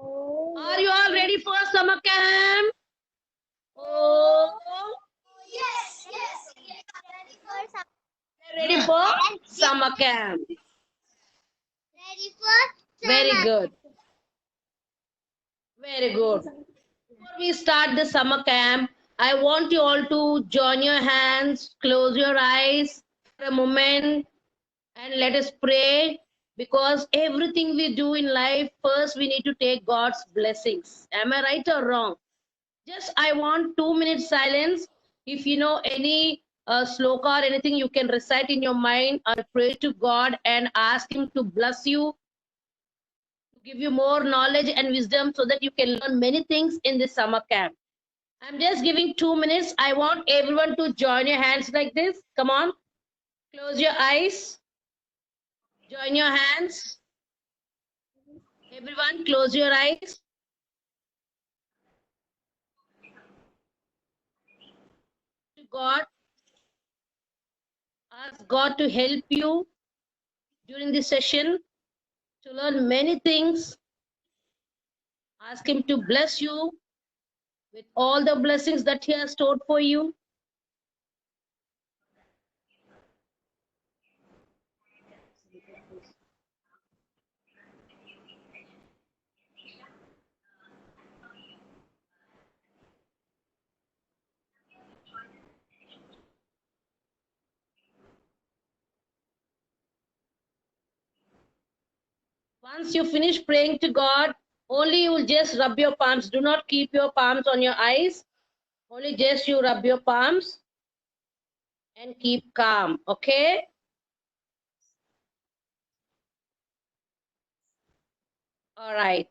Are you all ready for summer camp? Oh, Yes. ready for summer camp. Ready for Very summer. good. Very good. Before we start the summer camp, I want you all to join your hands, close your eyes for a moment, and let us pray, because everything we do in life, first we need to take God's blessings. Am I right or wrong? Just I want 2 minutes silence. If you know any sloka or anything, you can recite in your mind or pray to God and ask Him to bless you, to give you more knowledge and wisdom so that you can learn many things in this summer camp. I'm just giving 2 minutes. I want everyone to join your hands like this. Come on. Close your eyes. Join your hands. Everyone, close your eyes. To God, ask God to help you during this session to learn many things. Ask Him to bless you with all the blessings that He has stored for you. Once you finish praying to God, only you will just rub your palms. Do not keep your palms on your eyes. Only just you rub your palms and keep calm. Okay? All right.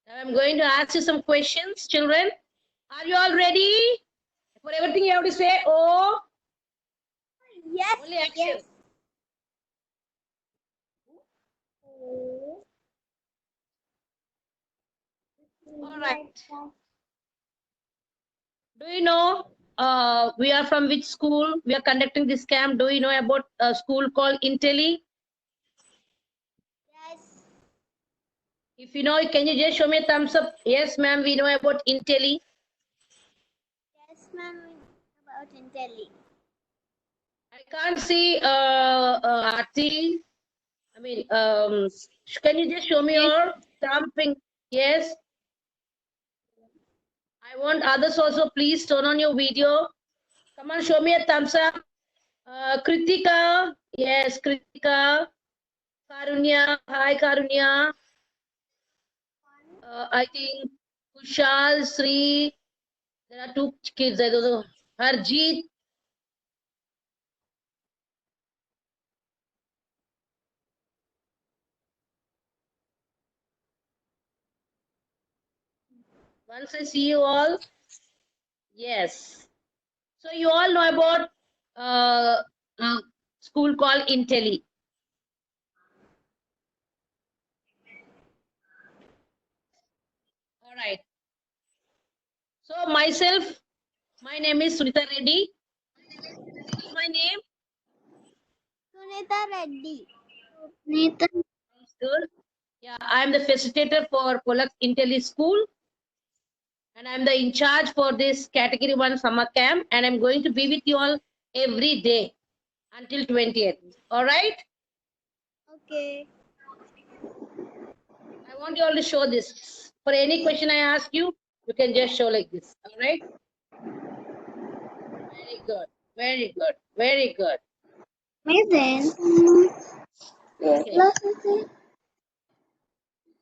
Now I'm going to ask you some questions, children. Are you all ready? For everything you have to say, oh, Yes. only action. All right. Do you know we are from which school? We are conducting this camp. Do you know about a school called Intelli? Yes. If you know, can you just show me a thumbs up? Yes, ma'am, we know about Intelli. Yes, ma'am. About Intelli. I can't see Aarti. I mean, can you just show me your thumbing? Yes. I want others also, please turn on your video. Come on, show me a thumbs up. Kritika, yes, Kritika. Karunya, hi Karunya. I think Kushal, Sri. There are two kids. I don't know. Harjeet. Once I see you all, yes. So you all know about school called Intelli. All right. So myself, my name is Sunita Reddy. What's my name? Sunita Reddy. Sunita. Sounds good. Yeah, I'm the facilitator for Polak Intelli School, and I'm the in charge for this Category 1 summer camp, and I'm going to be with you all every day until 20th. All right? Okay. I want you all to show this. For any question I ask you, you can just show like this. All right? Very good. Very good. Very good. Amazing. Okay. Okay.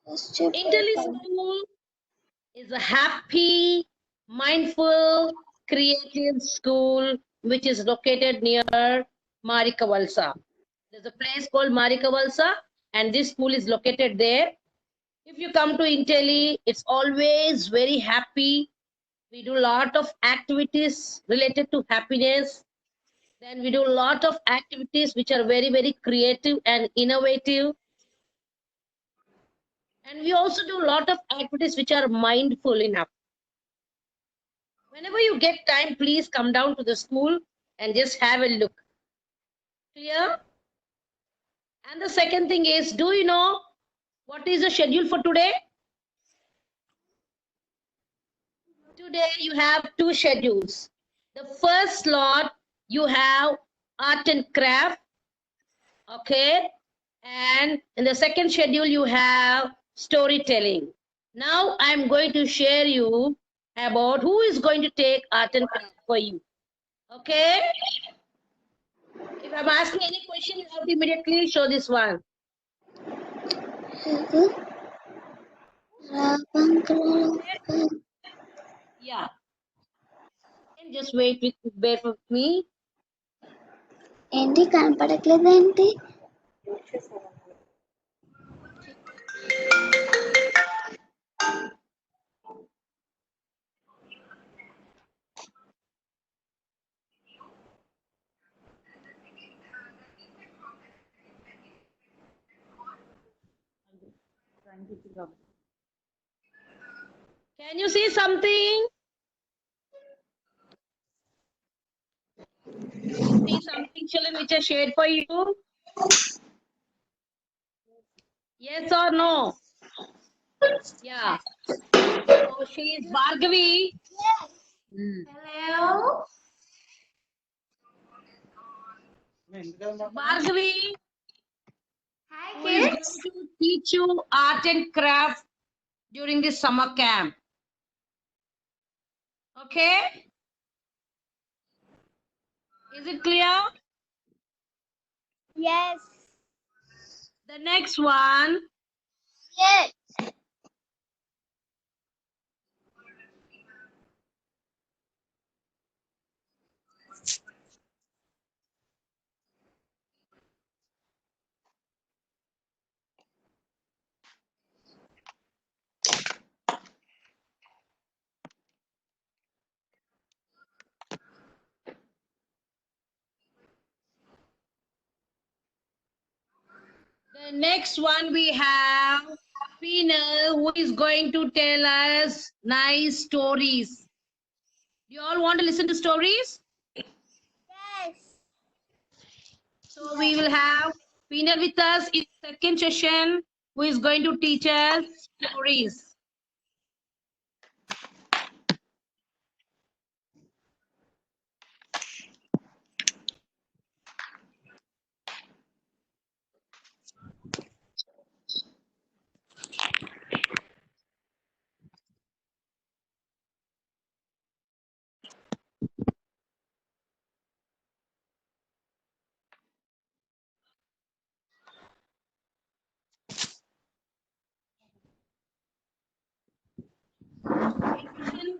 Intelli School is a happy, mindful, creative school which is located near Marikavalsa. There's a place called Marikavalsa, and this school is located there. If you come to Intelli, it's always very happy. We do a lot of activities related to happiness. Then we do a lot of activities which are very, very creative and innovative. And we also do a lot of activities which are mindful enough. Whenever you get time, please come down to the school and just have a look. Clear? And the second thing is, do you know what is the schedule for today? Today you have two schedules. The first slot you have art and craft, okay, and in the second schedule you have storytelling. Now I'm going to share you about who is going to take art and craft for you, okay. If I'm asking any question, you have to immediately show this one. Yeah. And just wait with bear with me. ఏంటి కనపడట్లేదు ఏంటి Can you see something? See something, children, which I shared for you? Yes or no? Yeah. So she is Bhargavi. Hello. Bhargavi, Hi, who is kids. going to teach you art and craft during this summer camp. Okay? Is it clear? yes The next one, yes we have Peenal, who is going to tell us nice stories. You all want to listen to stories? yes So we will have Peenal with us in the second session, who is going to teach us stories.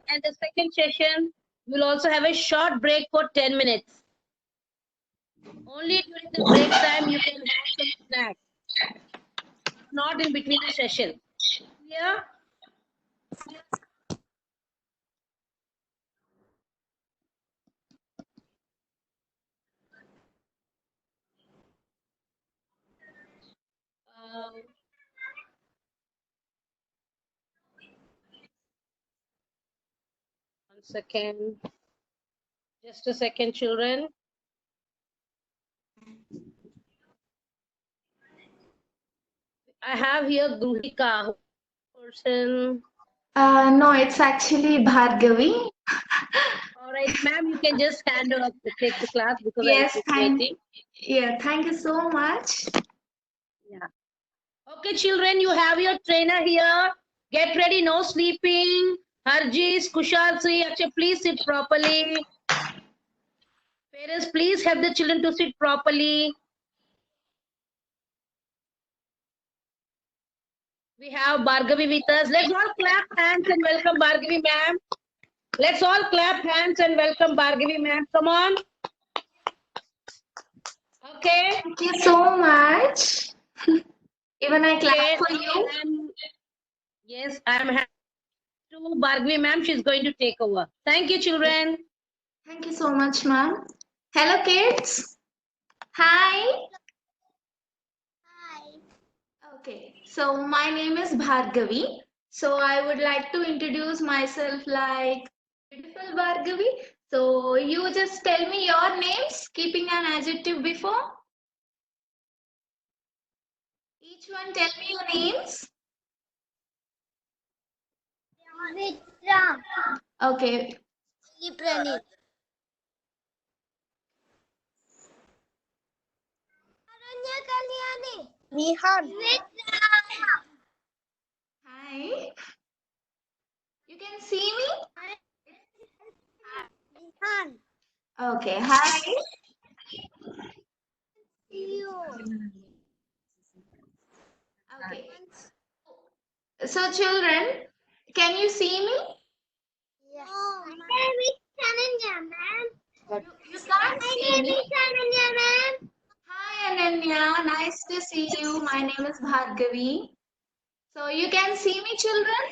And the second session, we'll also have a short break for 10 minutes. Only during the break time you can have some snack, not in between the session. Yeah. Um, one second. Just a second, children. I have here Gruhika, person. No, it's actually Bhargavi. All right, ma'am, you can just hand over to take the class because Yes, I was waiting. thank you so much. Yeah. Okay, children, you have your trainer here. Get ready, no sleeping. Harjis, Kushal, Sri, Akshay, please sit properly. Parents, please help the children to sit properly. We have Bhargavi with us. Let's all clap hands and welcome Bhargavi ma'am. Let's all clap hands and welcome Bhargavi ma'am. Come on. Okay. Thank you so much. Even I clap Okay. for you. Yes, I'm happy to Bhargavi ma'am. She's going to take over. Thank you, children. Thank you so much, ma'am. Hello, kids. Hi. hi Okay, so my name is Bhargavi. So I would like to introduce myself like beautiful Bhargavi. So you just tell me your names, keeping an adjective before. Each one tell me your names. Vikram Okay. Pranit. Aranya Kalyani. Nihan. Hi. You can see me? Nihan. Okay. Hi. See you. Okay. So children, can you see me? Yes. My name is Sananya, ma'am. You can't My see name me. is Sananya, ma'am. Hi Ananya, nice to see you. My name is Bhargavi. So you can see me, children?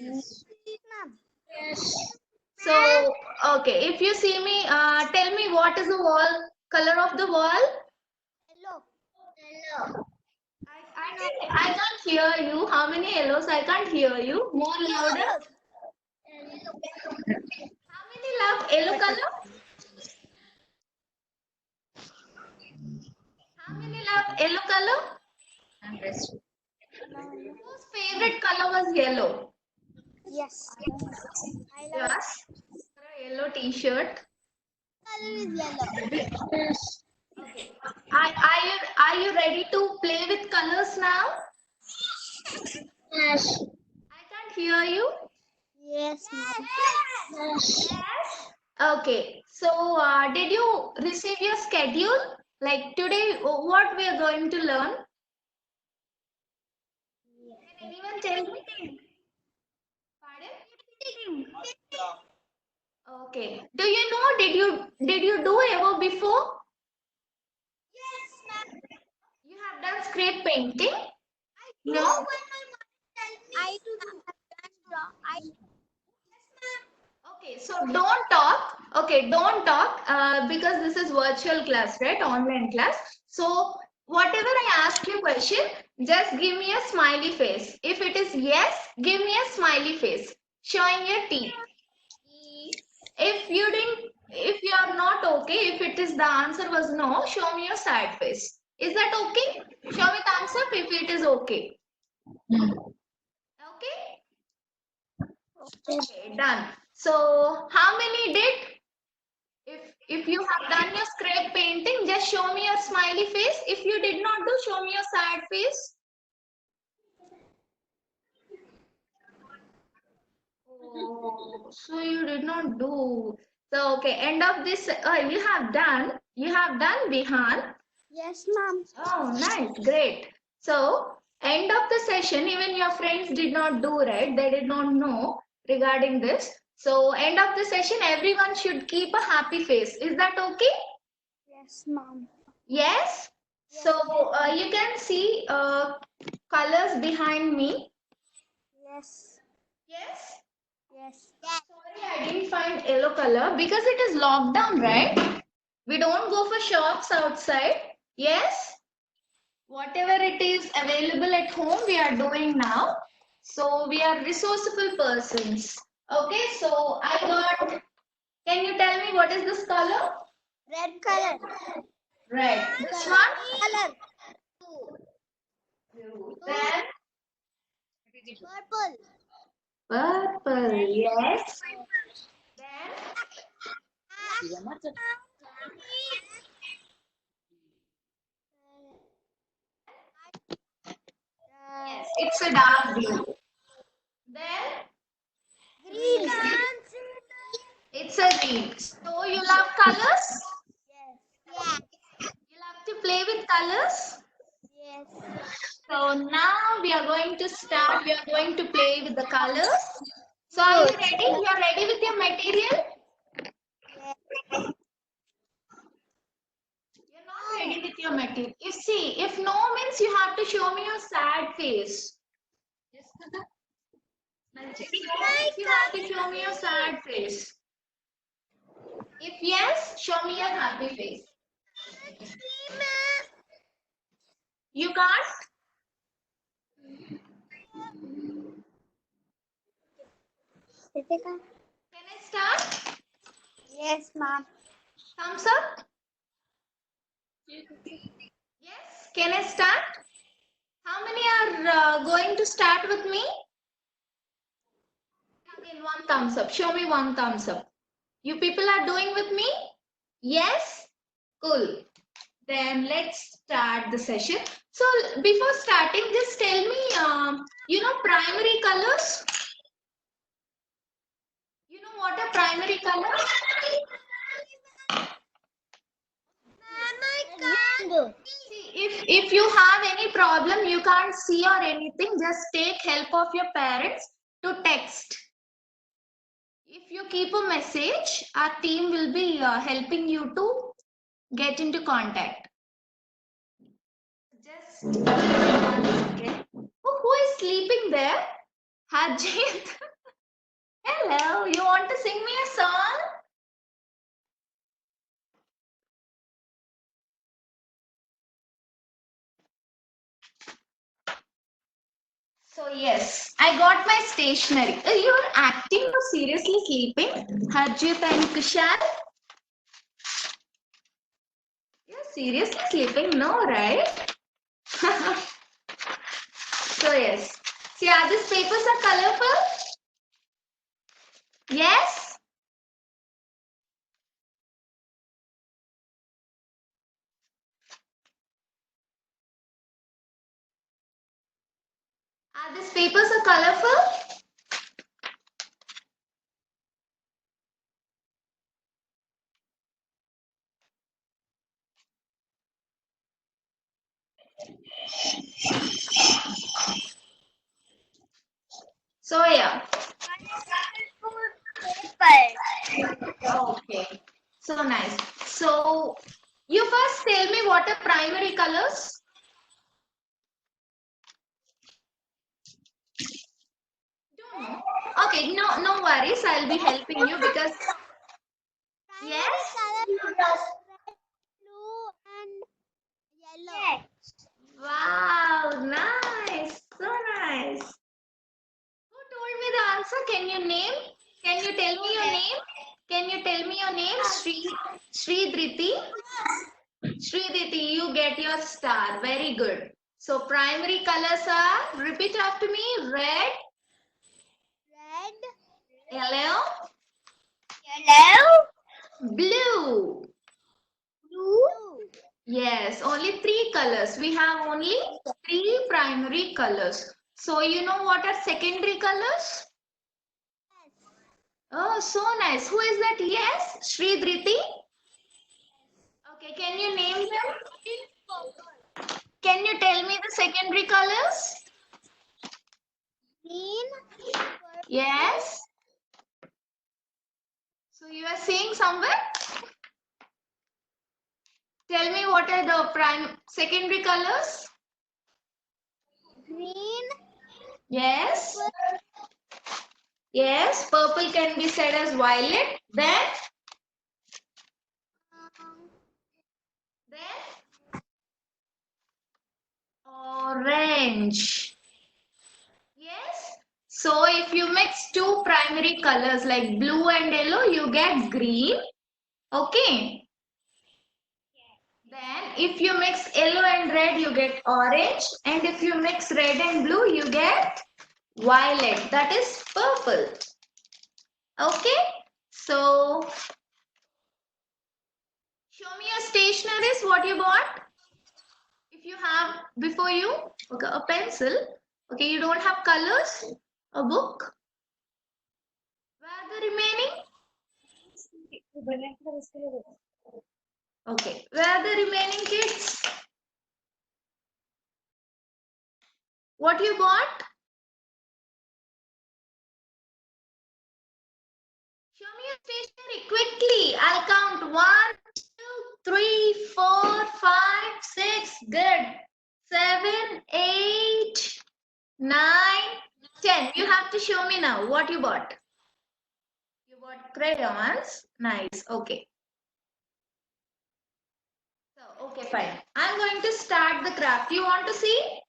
Yes. Ma'am. So, okay, if you see me, tell me what is the wall, color of the wall? Hello. Hello. I can't hear you. How many yellows? I can't hear you. More louder. How many love yellow color? How many love yellow color? Whose favorite color was yellow? Yes. I love Yes. A yellow t-shirt. color is yellow. Okay. Are you ready to play with colors now? Yes. I can't hear you. Yes, ma'am. Yes. Okay. So, did you receive your schedule? Like today, what we are going to learn? Can anyone tell me? Pardon? Okay. Do you know? Did you do ever before? Yes, ma'am. You have done scrape painting? No. I do. I. Yes, ma'am. Okay, so don't talk. Okay, don't talk because this is virtual class, right? Online class. So whatever I ask you question, just give me a smiley face. If it is yes, give me a smiley face showing your teeth. If you are not okay, if it is the answer was no, show me your sad face. Is that okay? Show me thumbs up if it is okay. Okay? Okay, done. So how many did? If you have done your scrape painting, just show me your smiley face. If you did not do, show me your sad face. Oh, so you did not do. So okay, end of this. You have done. You have done, Bihan. Yes, ma'am. Oh, nice, great. So end of the session, even your friends did not do, right? They did not know regarding this. So end of the session, everyone should keep a happy face. Is that okay? Yes, ma'am. Yes. So you can see colors behind me. Yes. Yes. Yes. Sorry, I didn't find yellow color because it is locked down, right? We don't go for shops outside. Yes. Whatever it is available at home, we are doing now. So we are resourceful persons. Okay. So I got. Can you tell me what is this color? Red color. Red. This one. Color. Then Purple. purple. Yes. Then yes, it's a dark blue. Then Green. it's a green. So you love colors? Yes. You love to play with colors? Yes. So now we are going to start. We are going to play with the colors. So are you ready? You are ready with your material? You're not ready with your material. You see, if no means you have to show me your sad face. If no means you have to show me your sad face. If yes, show me your happy face. You can't? Can I start? Yes, ma'am. Thumbs up? Yes. Can I start? How many are going to start with me? Okay, Again, one thumbs up. Show me one thumbs up. You people are doing with me? Yes? Cool. Then let's start the session. So before starting, just tell me, primary colors? You know what are primary colors? See, if you have any problem, you can't see or anything, just take help of your parents to text. If you keep a message, our team will be helping you to get into contact. Just 1 second. Oh, who is sleeping there? Harjit. Hello, you want to sing me a song? So yes, I got my stationery. You're acting or seriously sleeping? Harjit and Kushal? You're seriously sleeping? No, right? So yes. See, are these papers are colorful? Yes? Are these papers are colorful? So yeah. Okay. So nice. So you first tell me what are primary colors? Don't know. Okay, no worries. I'll be helping you because yes. Blue and yellow. Wow, nice. So nice. Who told me the answer? Can you name? Can you tell me your name? Can you tell me your name? Sri Dhriti. Sri Dhriti, you get your star. Very good. So primary colors are, repeat after me, red, yellow, blue. Yes, only 3 colors. We have only 3 primary colors. So you know what are secondary colors? Oh, so nice. Who is that? Yes, Sri Dhriti. Okay, can you name them? Can you tell me the secondary colors? Green. Yes. So you are seeing somewhere? Tell me what are the secondary colors? Green. Yes. Yes, purple can be said as violet. Then orange. Yes. So if you mix 2 primary colors like blue and yellow, you get green. Okay. Then if you mix yellow and red, you get orange. And if you mix red and blue, you get violet. That is purple. Okay. So show me your stationeries, what you bought. If you have before you, okay, a pencil. Okay, you don't have colors, a book. Where are the remaining? Okay, where are the remaining kids? What you bought? Show me your stationery quickly. I'll count 1, 2, 3, 4, 5, 6. Good. 7, 8, 9, 10. You have to show me now what you bought. You bought crayons. Nice. Okay. So, okay, fine. I'm going to start the craft. You want to see?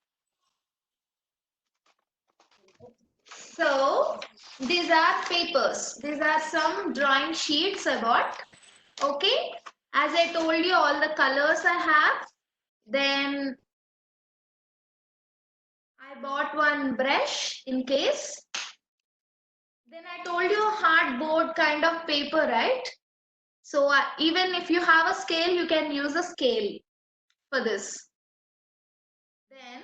So, these are papers. These are some drawing sheets I bought. Okay. As I told you, all the colors I have. Then I bought one brush in case. Then I told you hardboard kind of paper, right? So even if you have a scale, you can use a scale for this. Then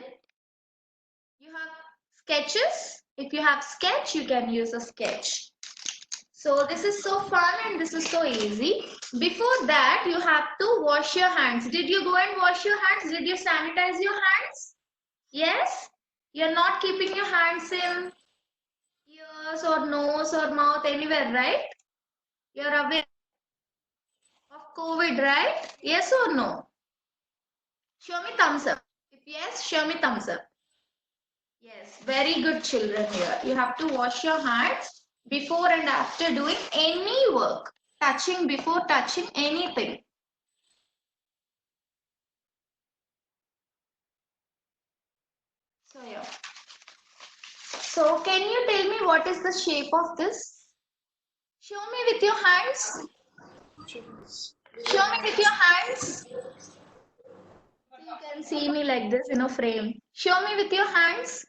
you have sketches. If you have sketch, you can use a sketch. So this is so fun and this is so easy. Before that, you have to wash your hands. Did you go and wash your hands? Did you sanitize your hands? Yes? You're not keeping your hands in ears or nose or mouth anywhere, right? You're aware of COVID, right? Yes or no? Show me thumbs up. If yes, show me thumbs up. Yes, very good children here. You have to wash your hands before and after doing any work. Touching before touching anything. So yeah. So can you tell me what is the shape of this? Show me with your hands. Show me with your hands. You can see me like this in a frame. Show me with your hands.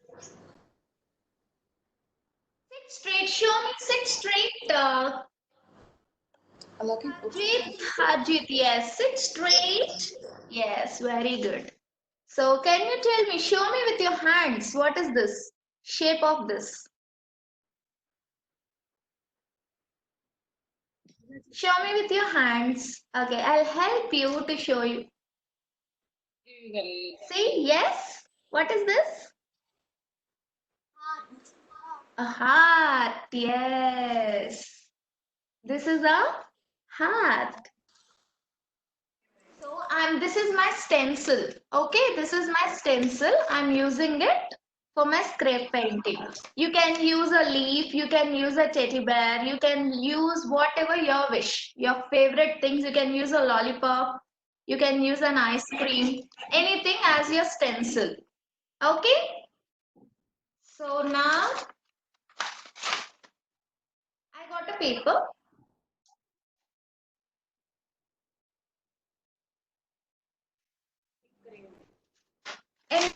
Sit straight. Show me. Sit straight. Harjit, yes. Sit straight. Yes, very good. So can you tell me, show me with your hands, what is this? Shape of this. Show me with your hands. Okay, I'll help you to show you. See, yes. What is this? A heart. Yes. This is a heart. So this is my stencil. Okay, this is my stencil. I'm using it for my scrape painting. You can use a leaf, you can use a teddy bear, you can use whatever your wish. Your favorite things, you can use a lollipop, you can use an ice cream, anything as your stencil. Okay? So now I got a paper. And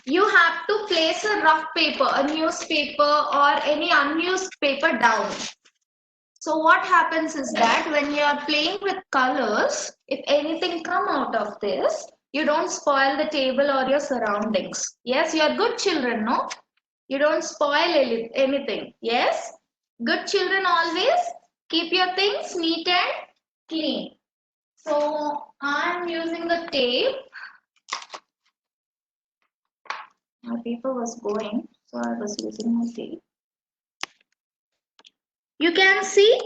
you have to place a rough paper, a newspaper or any unused paper down. So what happens is that when you are playing with colors, if anything come out of this, you don't spoil the table or your surroundings. Yes, you are good children, no? You don't spoil anything. Yes? Good children always keep your things neat and clean. So I'm using the tape. My paper was going, so I was using my tape. You can see?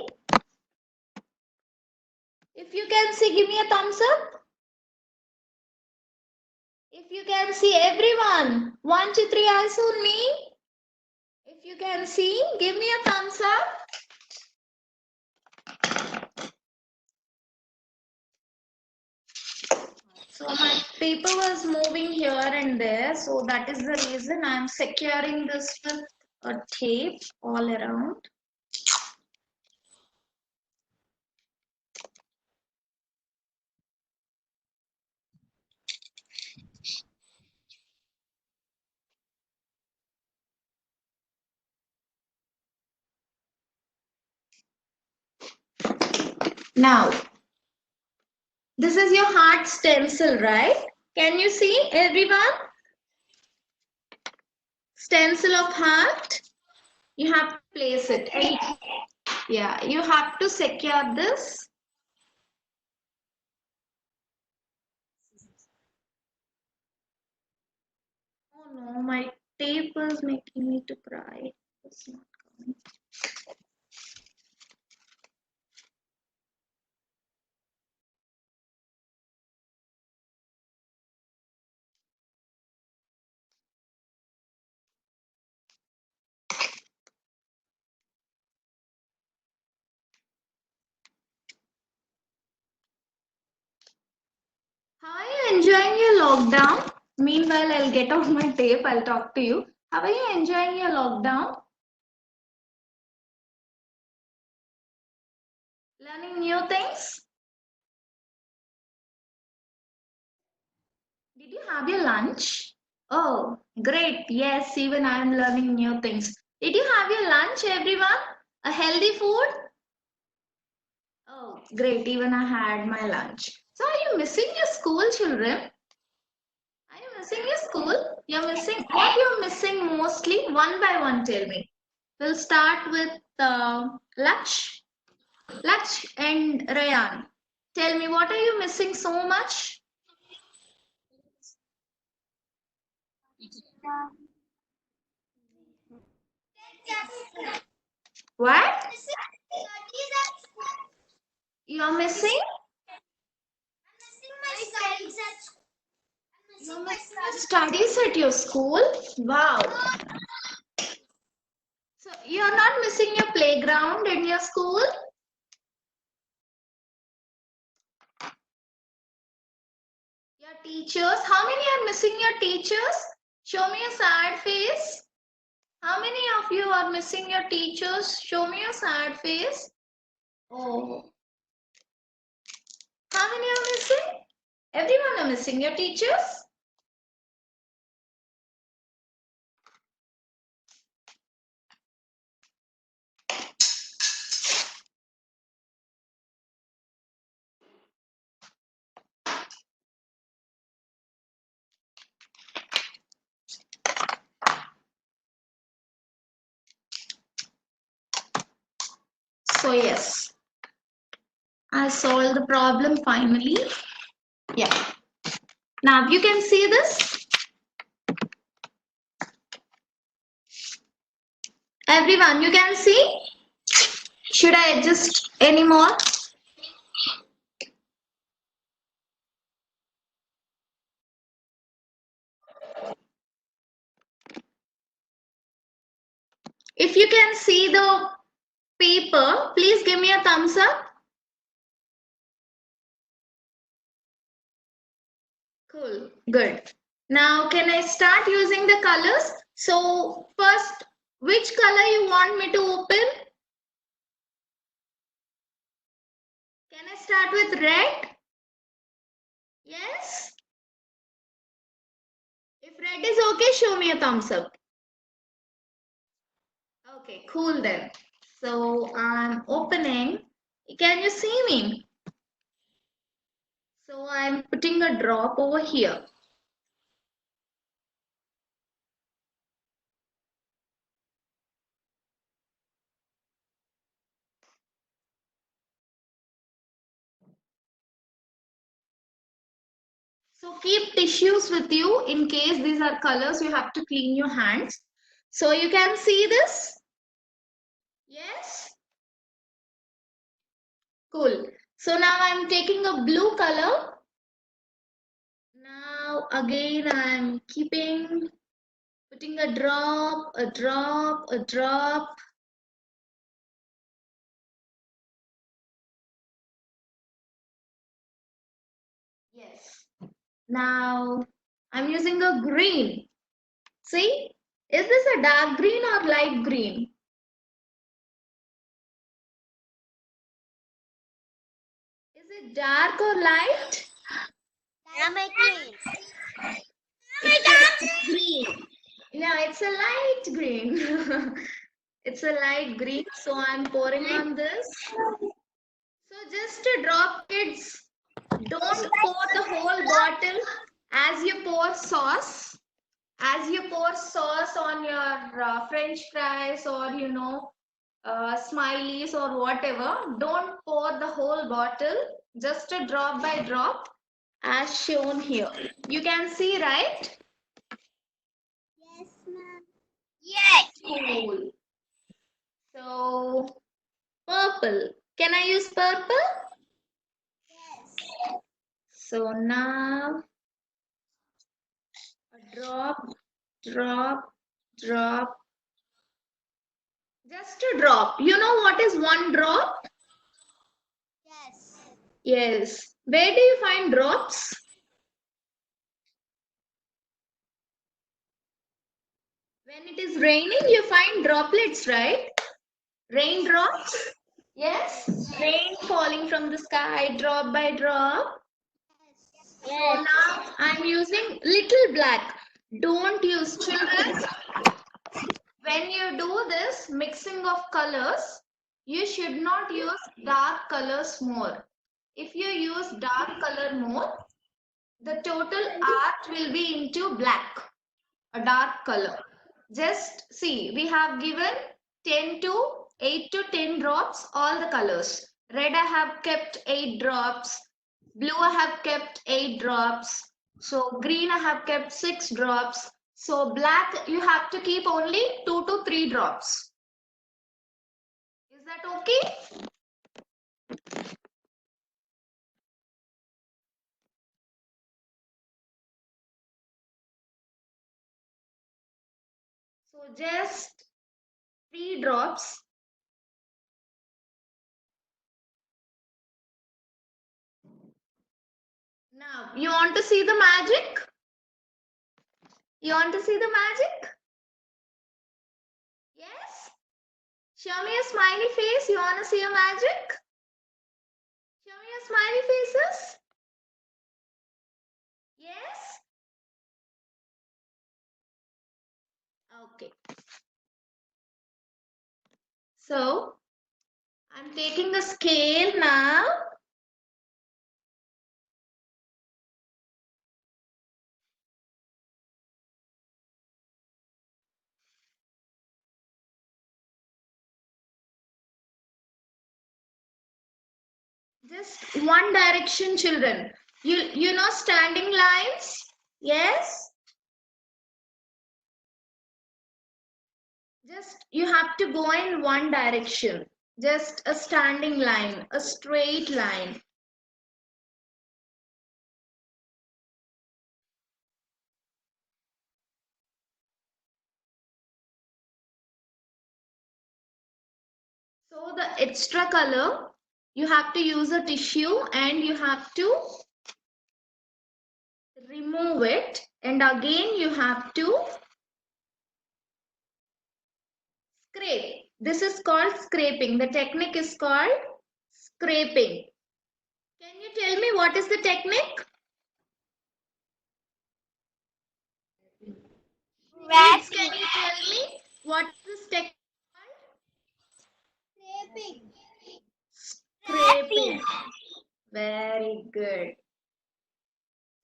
If you can see, give me a thumbs up. If you can see everyone, 1, 2, 3, eyes on me. If you can see, give me a thumbs up. So my paper was moving here and there. So that is the reason I am securing this with a tape all around. Now, this is your heart stencil, right? Can you see everyone? Stencil of heart. You have to place it. Yeah, you have to secure this. Oh no, my tape is making me to cry. It's not coming. How are you enjoying your lockdown? Meanwhile, I'll get off my tape. I'll talk to you. How are you enjoying your lockdown? Learning new things? Did you have your lunch? Oh, great. Yes, even I am learning new things. Did you have your lunch, everyone? A healthy food? Oh, great. Even I had my lunch. So, are you missing your school, children? Are you missing your school? You're missing what you're missing mostly? One by one, tell me. We'll start with Laksh. Laksh and Rayan. Tell me, what are you missing so much? What? You're missing? You're missing your studies at your school? Wow. So you're not missing your playground in your school? Your teachers? How many are missing your teachers? Show me a sad face. How many of you are missing your teachers? Show me a sad face. Oh. How many are missing? Everyone are missing your teachers? So yes, I solved the problem finally. Yeah. Now you can see this. Everyone, you can see? Should I adjust any more? If you can see the paper, please give me a thumbs up. Cool, good. Now can I start using the colors? So first, which color you want me to open? Can I start with red? Yes? If red is okay, show me a thumbs up. Okay, cool then. So I'm opening. Can you see me? So I'm putting a drop over here. So keep tissues with you in case these are colors, you have to clean your hands. So you can see this? Yes? Cool. So now I'm taking a blue color. Now again I'm putting a drop, a drop, a drop. Yes. Now I'm using a green. See? Is this a dark green or light green? Is it dark or light? It's a green. No, it's a light green. It's a light green. So I'm pouring on this. So just a drop, kids. Don't pour the whole bottle as you pour sauce. As you pour sauce on your French fries or smileys or whatever, don't pour the whole bottle. Just a drop by drop, as shown here. You can see, right? Yes, ma'am. Yes. Cool. So purple. Can I use purple? Yes. So now a drop, drop, drop. Just a drop. You know what is one drop? Yes. Yes. Where do you find drops? When it is raining, you find droplets, right? Raindrops? Yes. Rain falling from the sky, drop by drop. So now I'm using little black. don't use, children, when you do this mixing of colors, you should not use dark colors more. If you use dark color more, the total art will be into black, a dark color. Just see, we have given 10 to 8 to 10 drops, all the colors. Red I have kept 8 drops, blue I have kept 8 drops, so green I have kept 6 drops, so black you have to keep only 2 to 3 drops. Is that okay? So just 3 drops. Now, you want to see the magic? You want to see the magic? Yes? Show me a smiley face. You want to see a magic? Show me your smiley faces. Yes? Okay. So, I'm taking the scale now. Just one direction, children. You know standing lines? Yes? Just you have to go in one direction. Just a standing line, a straight line. So the extra color, you have to use a tissue and you have to remove it, and again you have to scrape. This is called scraping. The technique is called scraping. Can you tell me what is the technique? Kids, can you tell me what is this technique called? Scraping. Very good.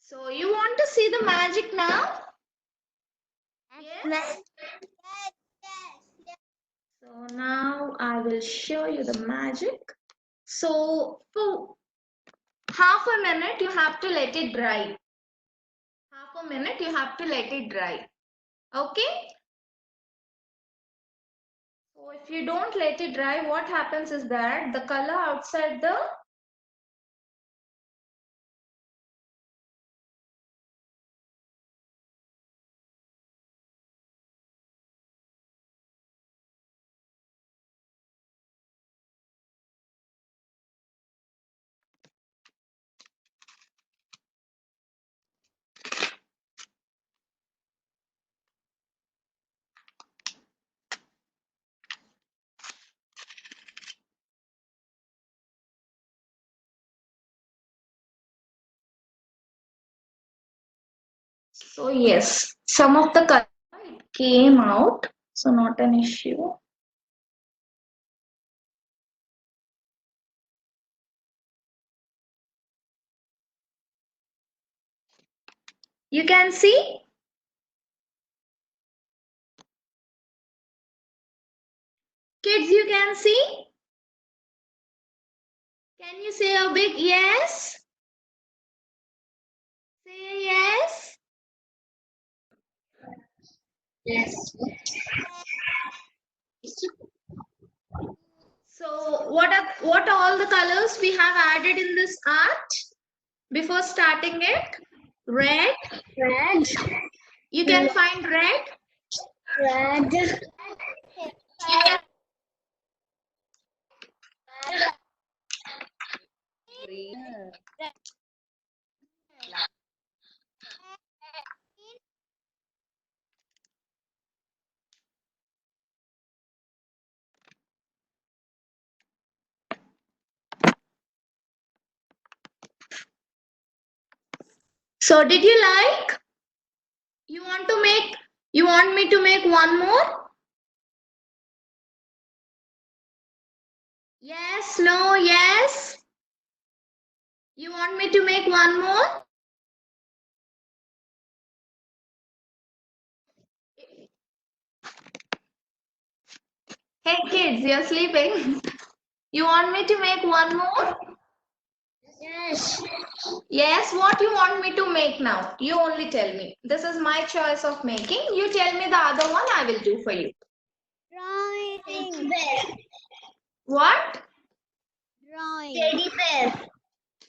So you want to see the magic now? Yes? So now I will show you the magic. So for half a minute you have to let it dry. Half a minute you have to let it dry. Okay? So if you don't let it dry, what happens is that the color outside the so yes, some of the color it came out, so not an issue. You can see? Kids, you can see? Can you say a big yes? Say yes. Yes. So what are all the colors we have added in this art before starting it? Red. Red. You can find red. Red. So did you like? You want me to make one more? Yes, no, yes. You want me to make one more? Hey kids, you're sleeping. You want me to make one more? Yes. Yes, what you want me to make now? You only tell me. This is my choice of making. You tell me the other one, I will do for you. Drawing. Bear. What? Drawing. Teddy bear.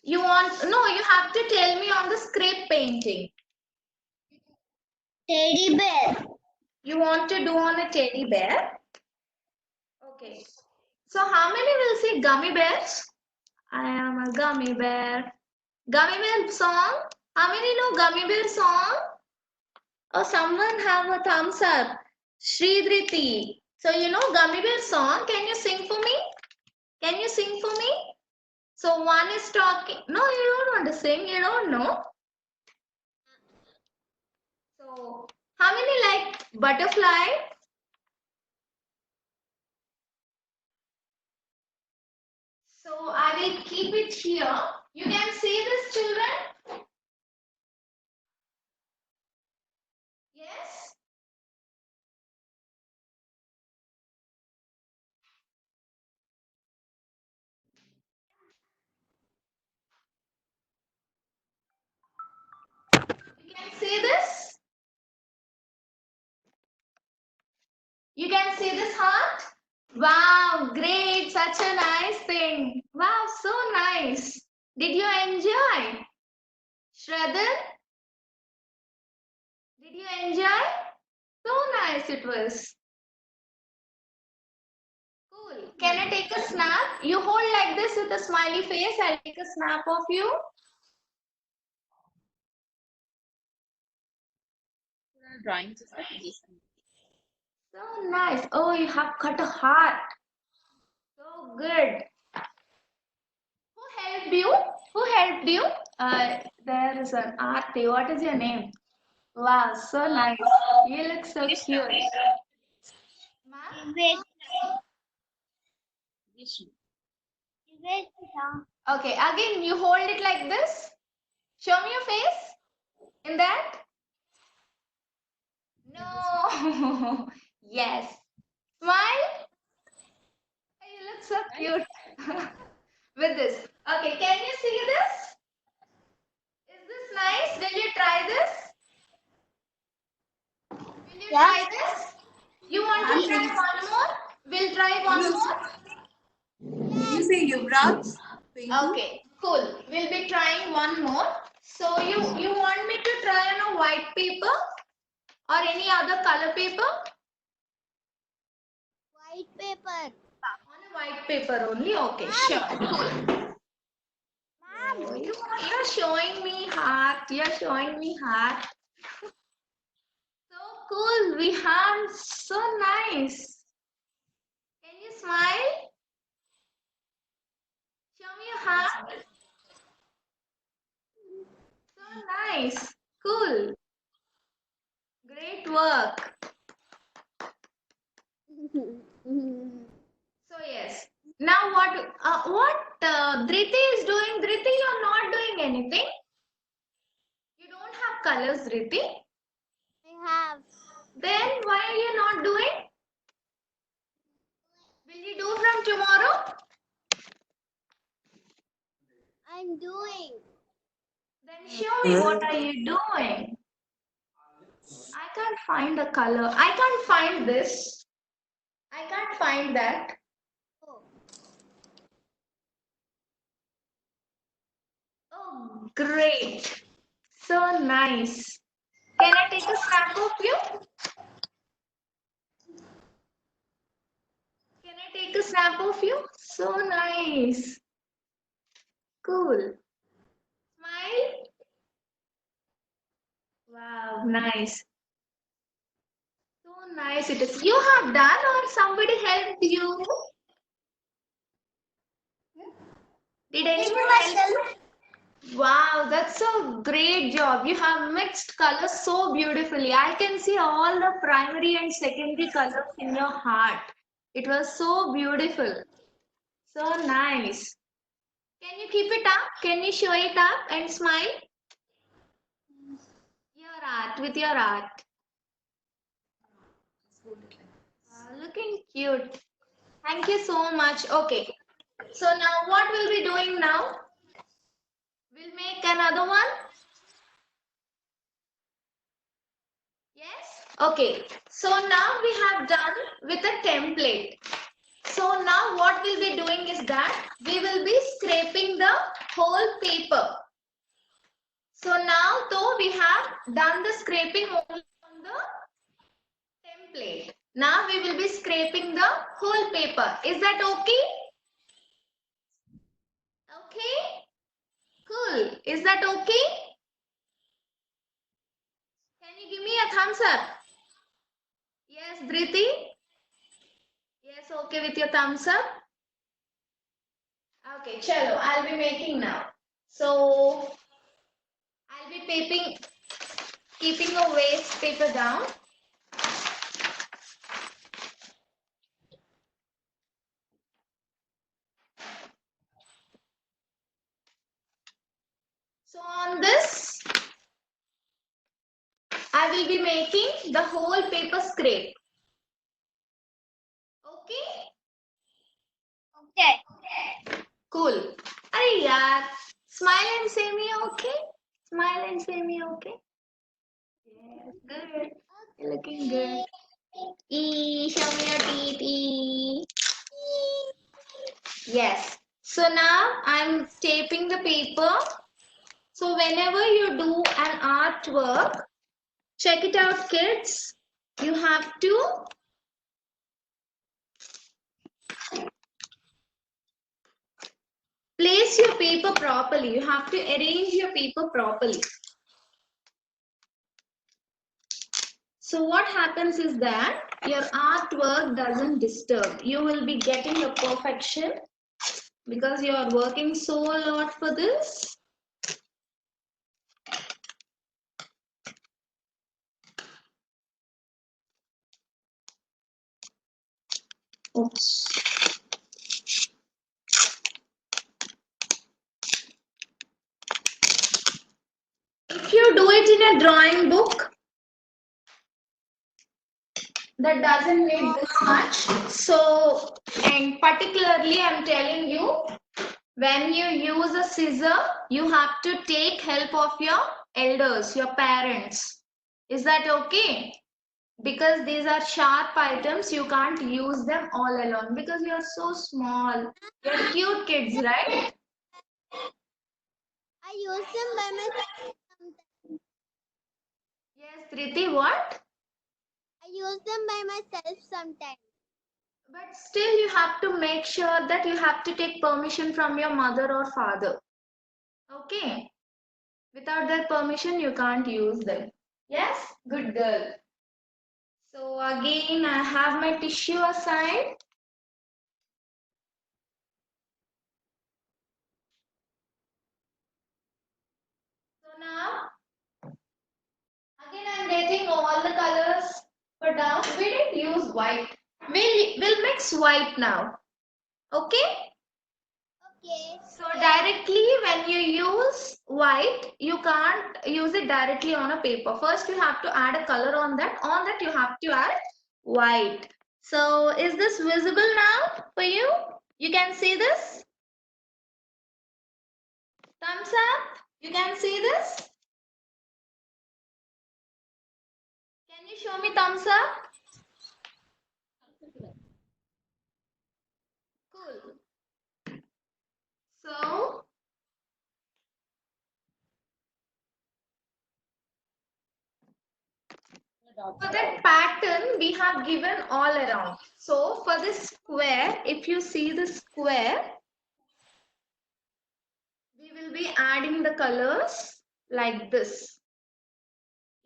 You want, no, you have to tell me on the script painting. Teddy bear. You want to do on a teddy bear? Okay. So how many will say gummy bears? I am a gummy bear. Gummy bear song? How many know gummy bear song? Oh, someone have a thumbs up. Shri Dhriti. So you know gummy bear song? Can you sing for me? Can you sing for me? So one is talking. No, you don't want to sing. You don't know. So how many like butterfly? So I will keep it here. You can see this, children? Yes? You can see this? You can see this heart? Wow, great. Such a nice thing. Wow, so nice. Did you enjoy? Shraddha, did you enjoy? So nice it was. Cool. Can I take a snap? You hold like this with a smiley face. I'll take a snap of you. Drawing society. So nice. Oh, you have cut a heart. So good. Who helped you? Who helped you? There is an aarti. What is your name? Wow, so nice. You look so cute. Ma'am? Wait. Vishnu. Wait. Okay, again, you hold it like this. Show me your face. In that? No. Yes. Smile. You look so cute. With this. Okay, can you see this? Is this nice? Will you try this? Will you try this? You want to try one more? We'll try one more. You say Yuvraj? Okay, cool. We'll be trying one more. So you want me to try on a white paper or any other color paper? White paper. On a white paper only. Okay, sure. Cool. Mom. You're showing me heart. You're showing me heart. So cool. We have so nice. Can you smile? Show me your heart. So nice. Cool. Great work. So yes. Now what Dhriti is doing? Dhriti, you're not doing anything. You don't have colors, Dhriti. I have. Then why are you not doing? Will you do from tomorrow? I'm doing. Then show me what are you doing? I can't find a color. I can't find this. I can't find that. Oh. Oh, great. So nice. Can I take a snap of you? Can I take a snap of you? So nice. Cool. Smile. Wow, nice. So nice it is. You have done or somebody helped you? Did anyone help you? Wow, that's a great job. You have mixed colors so beautifully. I can see all the primary and secondary colors in your heart. It was so beautiful. So nice. Can you keep it up? Can you show it up and smile? Your art, with your art. Looking cute. Thank you so much. Okay. So now what we'll be doing now? We'll make another one. Yes? Okay. So now we have done with a template. So now what we'll be doing is that we will be scraping the whole paper. So now though we have done the scraping only on the template. Now we will be scraping the whole paper. Is that okay? Okay? Cool. Is that okay? Can you give me a thumbs up? Yes, Dhriti? Yes, okay with your thumbs up? Okay, chalo, I'll be making now. So, I'll be keeping a waste paper down. So on this, I will be making the whole paper scrape. Okay? Okay. Cool. Arey yaar, smile and say me okay. Smile and say me okay. Yes, good. You're looking good. Show me your teeth. Yes. So now I'm taping the paper. So whenever you do an artwork, check it out, kids. You have to place your paper properly. You have to arrange your paper properly. So what happens is that your artwork doesn't disturb. You will be getting a perfection because you are working so a lot for this. Oops. If you do it in a drawing book, that doesn't need this much. So, and particularly I'm telling you, when you use a scissor, you have to take help of your elders, your parents. Is that okay? Because these are sharp items, you can't use them all alone because you are so small. You're cute kids, right? I use them by myself sometimes. Yes, Triti, what? I use them by myself sometimes. But still you have to make sure that you have to take permission from your mother or father. Okay? Without their permission, you can't use them. Yes? Good girl. So again, I have my tissue aside. So now, again I'm getting all the colors put down. We didn't use white. We'll mix white now. Okay? Okay. So directly when you use white, you can't use it directly on a paper. First you have to add a color on that. On that you have to add white. So is this visible now for you? You can see this? Thumbs up. You can see this? Can you show me thumbs up? Cool. So for that pattern, we have given all around. So for this square, if you see the square, we will be adding the colors like this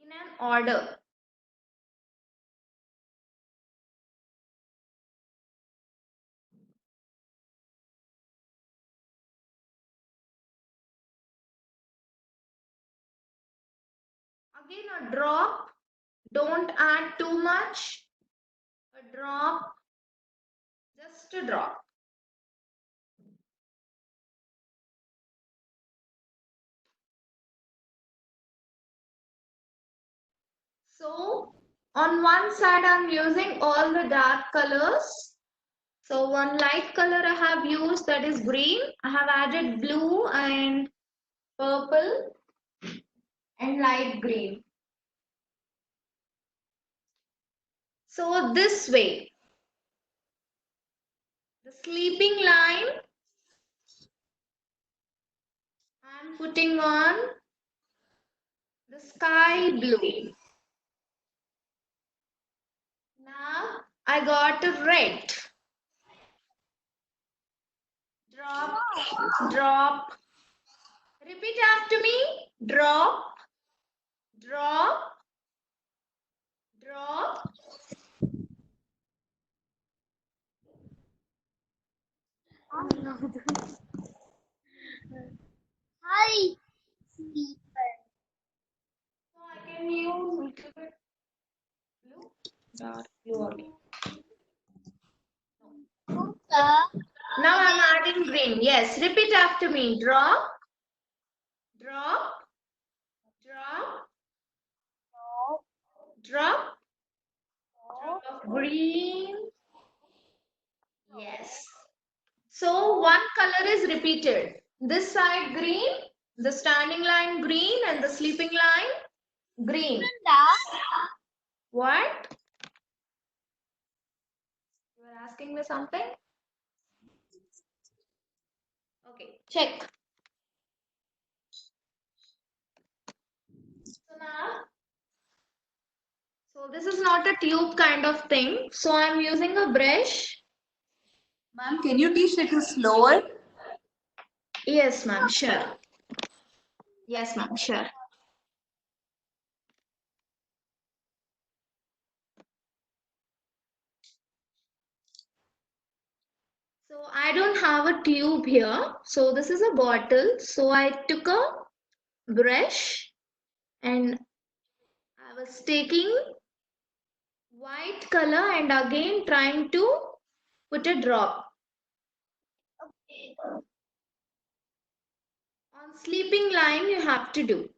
in an order. Again a drop. Don't add too much. A drop. Just a drop. So on one side I'm using all the dark colors. So one light color I have used, that is green. I have added blue and purple and light green. So this way, the sleeping line I'm putting on the sky blue. Now I got a red. Drop, drop. Repeat after me. Drop, drop, drop. Hi, sleeper. So I can use a little bit blue, dark blue again. Now I'm adding green. Yes, repeat after me. Drop, drop, drop, drop, drop of green. Yes. So one color is repeated. This side green, the standing line green, and the sleeping line green. What? You are asking me something? Okay, check. So now, so this is not a tube kind of thing. So I'm using a brush. Ma'am, can you teach little slower? Yes, ma'am, sure. Yes, ma'am, sure. So I don't have a tube here. So this is a bottle. So I took a brush and I was taking white color and again trying to put a drop. On sleeping line you have to do.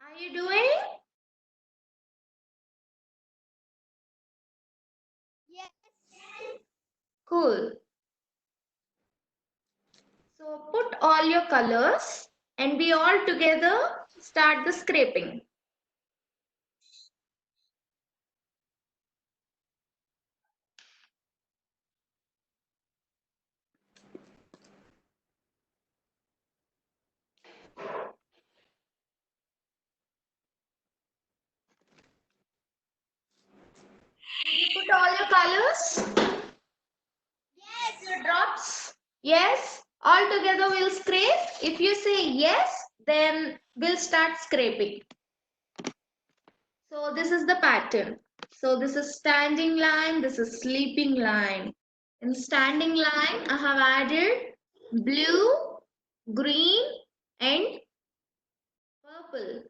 Are you doing? Yes. Cool. So put all your colors and we all together start the scraping. Did you put all your colors? Yes. Your drops? Yes. All together we'll scrape. If you say yes, then we'll start scraping. So this is the pattern. So this is standing line, this is sleeping line. In standing line, I have added blue, green and purple.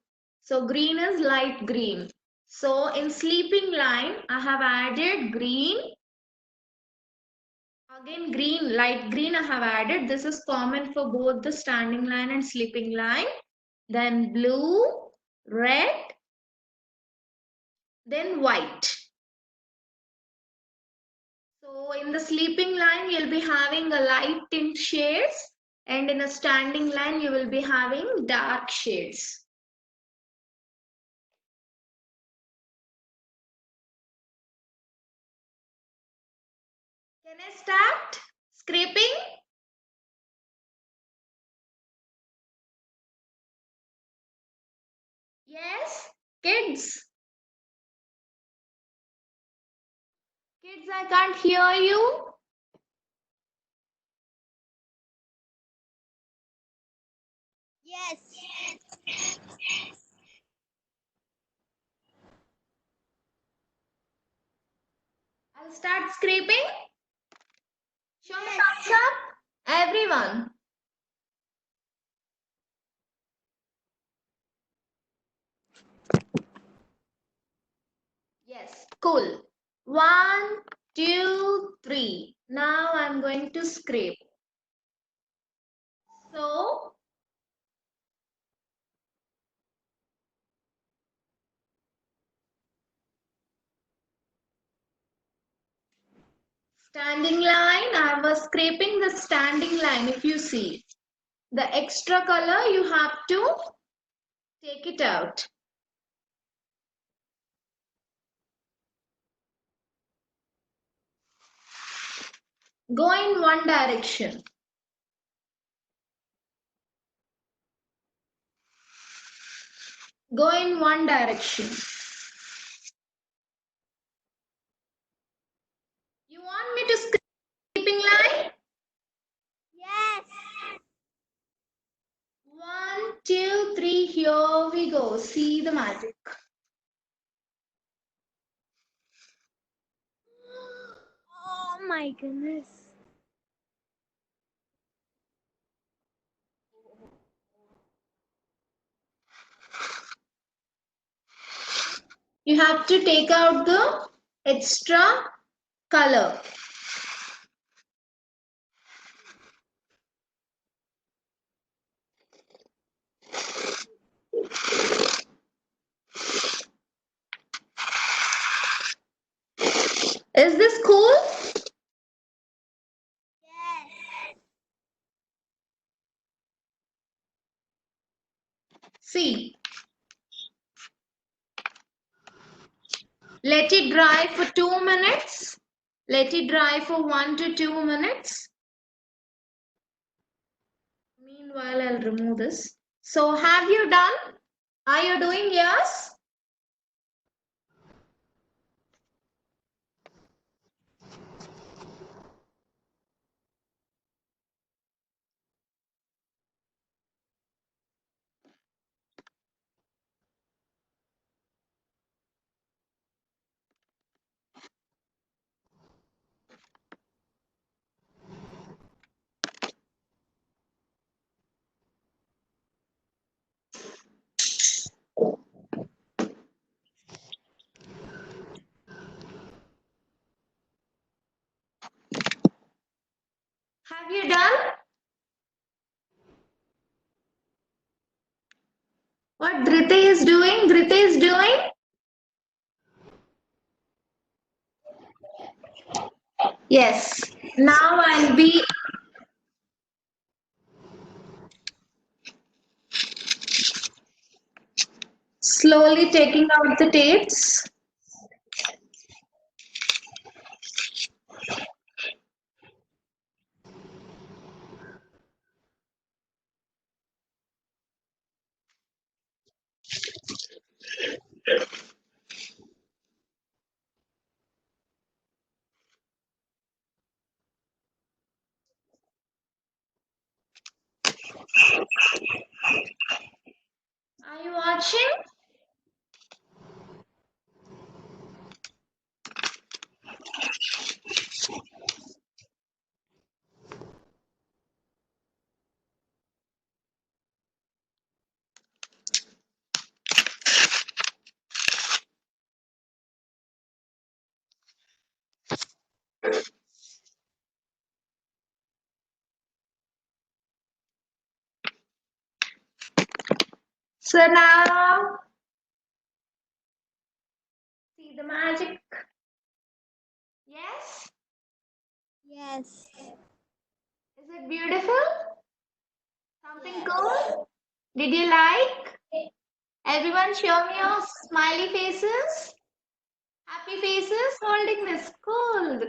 So green is light green. So in sleeping line, I have added green. Again green, light green I have added. This is common for both the standing line and sleeping line. Then blue, red, then white. So in the sleeping line, you'll be having a light tint shades, and in a standing line, you will be having dark shades. Can I start scraping? Yes, kids. Kids, I can't hear you. Yes. I'll start scraping. Show me thumbs up, everyone. Yes, cool. 1, 2, 3. Now I'm going to scrape. So, standing line, I was scraping the standing line. If you see the extra color, you have to take it out. Go in one direction. Go in one direction. You want me to scraping line? Yes. 1, 2, 3. Here we go. See the magic. Oh my goodness. You have to take out the extra color. Is this cool? Yes. See. Let it dry for 2 minutes. Let it dry for 1 to 2 minutes. Meanwhile, I'll remove this. So, have you done? Are you doing yours? Have you done? What Dhriti is doing? Dhriti is doing? Yes. Now I'll be slowly taking out the tapes. Are you watching? So now, see the magic. Yes? Yes. Is it beautiful? Something cool? Did you like? Everyone show me your smiley faces. Happy faces holding this. Cool.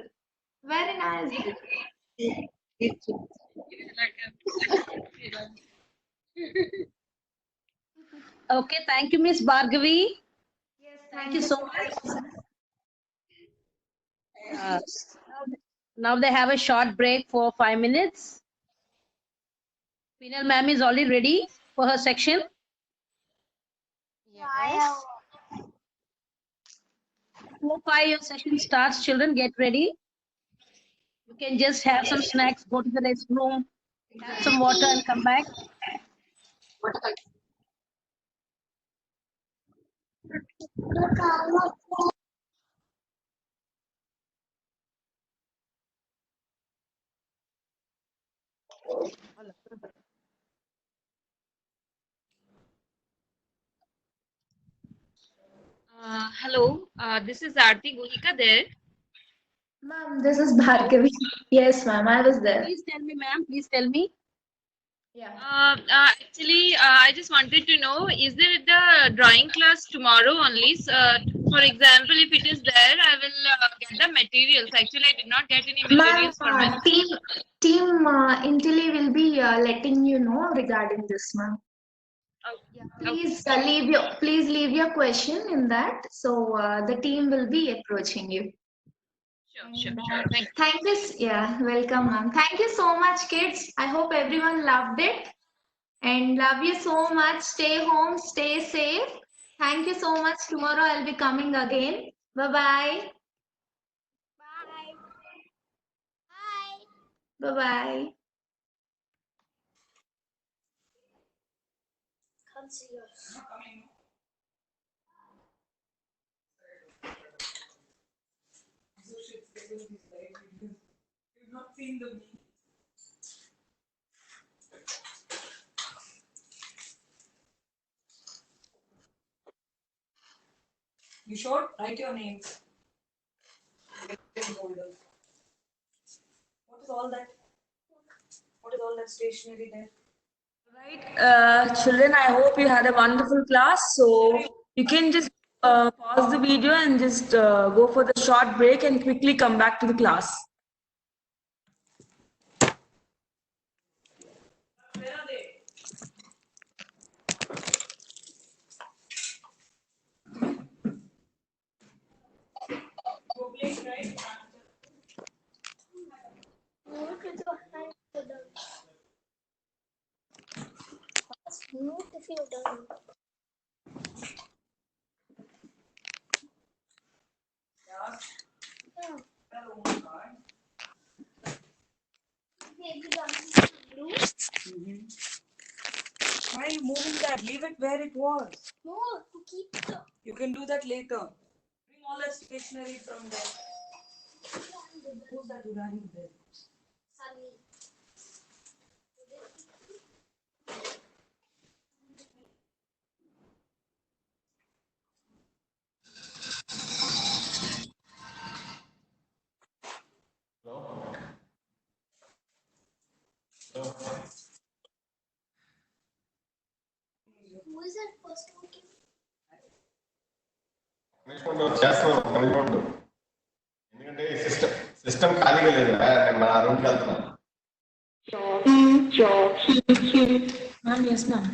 Very nice. Okay, thank you, Miss Bhargavi. Yes, Thank you so much. Uh, now they have a short break for 5 minutes. Pinal ma'am is already ready for her section. Yes. 4:05 your session starts. Children, get ready. You can just have some snacks, go to the restroom, have some water, and come back. Hello, this is Aarti Gohika there. Ma'am, this is Bhargavi. Yes, ma'am, I was there. Please tell me, ma'am. Please tell me. Yeah. Actually, I just wanted to know, is there the drawing class tomorrow only? For example, if it is there, I will get the materials. Actually, I did not get any Ma'am, materials for my team Intili will be letting you know regarding this, ma'am. Okay. Please leave your question in that. So the team will be approaching you. Sure. Thank you. Thank you. Yeah, welcome, ma'am. Thank you so much, kids. I hope everyone loved it. And love you so much. Stay home, stay safe. Thank you so much. Tomorrow I'll be coming again. Bye-bye. Bye. Bye. Bye-bye. Can't see yours. You've not seen the meme. You should write your names. Folders. What is all that? What is all that stationery there? Right, children, I hope you had a wonderful class. So you can just pause the video and just go for the short break and quickly come back to the class. Where are they? Go play, right? Mute with your hand to done. Mute if you're done. Yeah. Baby done. Why are you moving that? Leave it where it was. No, to keep the. You can do that later. Bring all that stationery from there. Who's that Urani there? Sunny. Who is that person talking? చేస్తున్నాం అనుకోండు ఎందుకంటే system ఖాళీగా లేదు నేను మన రూమ్కి వెళ్తున్నాను Ma'am, yes, ma'am.